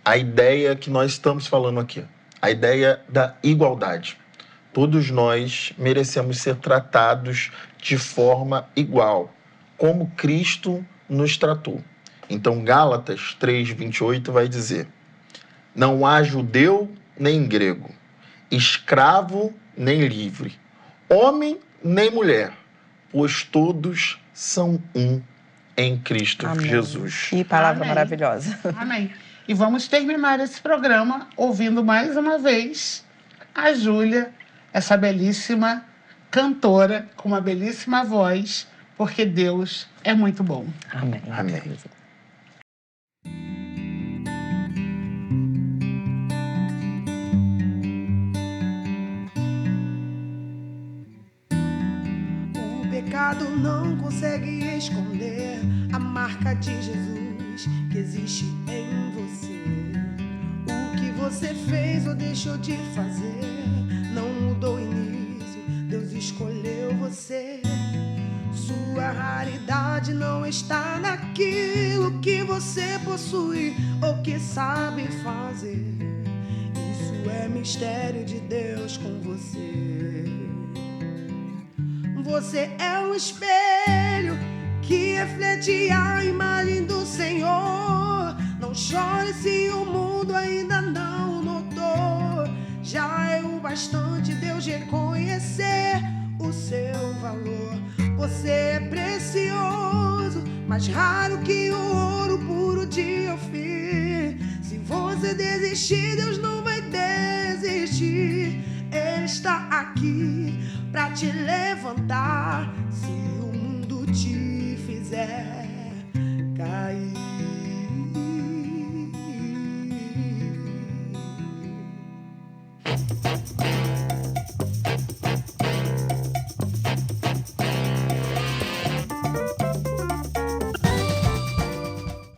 [SPEAKER 2] a ideia que nós estamos falando aqui, a ideia da igualdade. Todos nós merecemos ser tratados de forma igual, como Cristo nos tratou. Então, Gálatas 3, 28 vai dizer: não há judeu nem grego, escravo nem livre, homem nem mulher, pois todos são um em Cristo
[SPEAKER 3] Amém.
[SPEAKER 2] Jesus.
[SPEAKER 3] Que palavra
[SPEAKER 1] Amém.
[SPEAKER 3] maravilhosa.
[SPEAKER 1] Amém. E vamos terminar esse programa ouvindo mais uma vez a Júlia, essa belíssima cantora com uma belíssima voz, porque Deus é muito bom.
[SPEAKER 3] Amém.
[SPEAKER 2] Amém.
[SPEAKER 4] O pecado não consegue esconder a marca de Jesus que existe em você. O que você fez ou deixou de fazer não mudou o início, Deus escolheu você. Sua raridade não está naquilo que você possui ou que sabe fazer. Isso é mistério de Deus com você. Você é um espelho que reflete a imagem do Senhor. Não chore se o mundo ainda não notou. Já é o bastante Deus reconhecer o seu valor. Você é precioso, mais raro que o ouro puro de Ofir. Se você desistir, Deus não vai desistir. Ele está aqui pra te levantar se o mundo te fizer cair.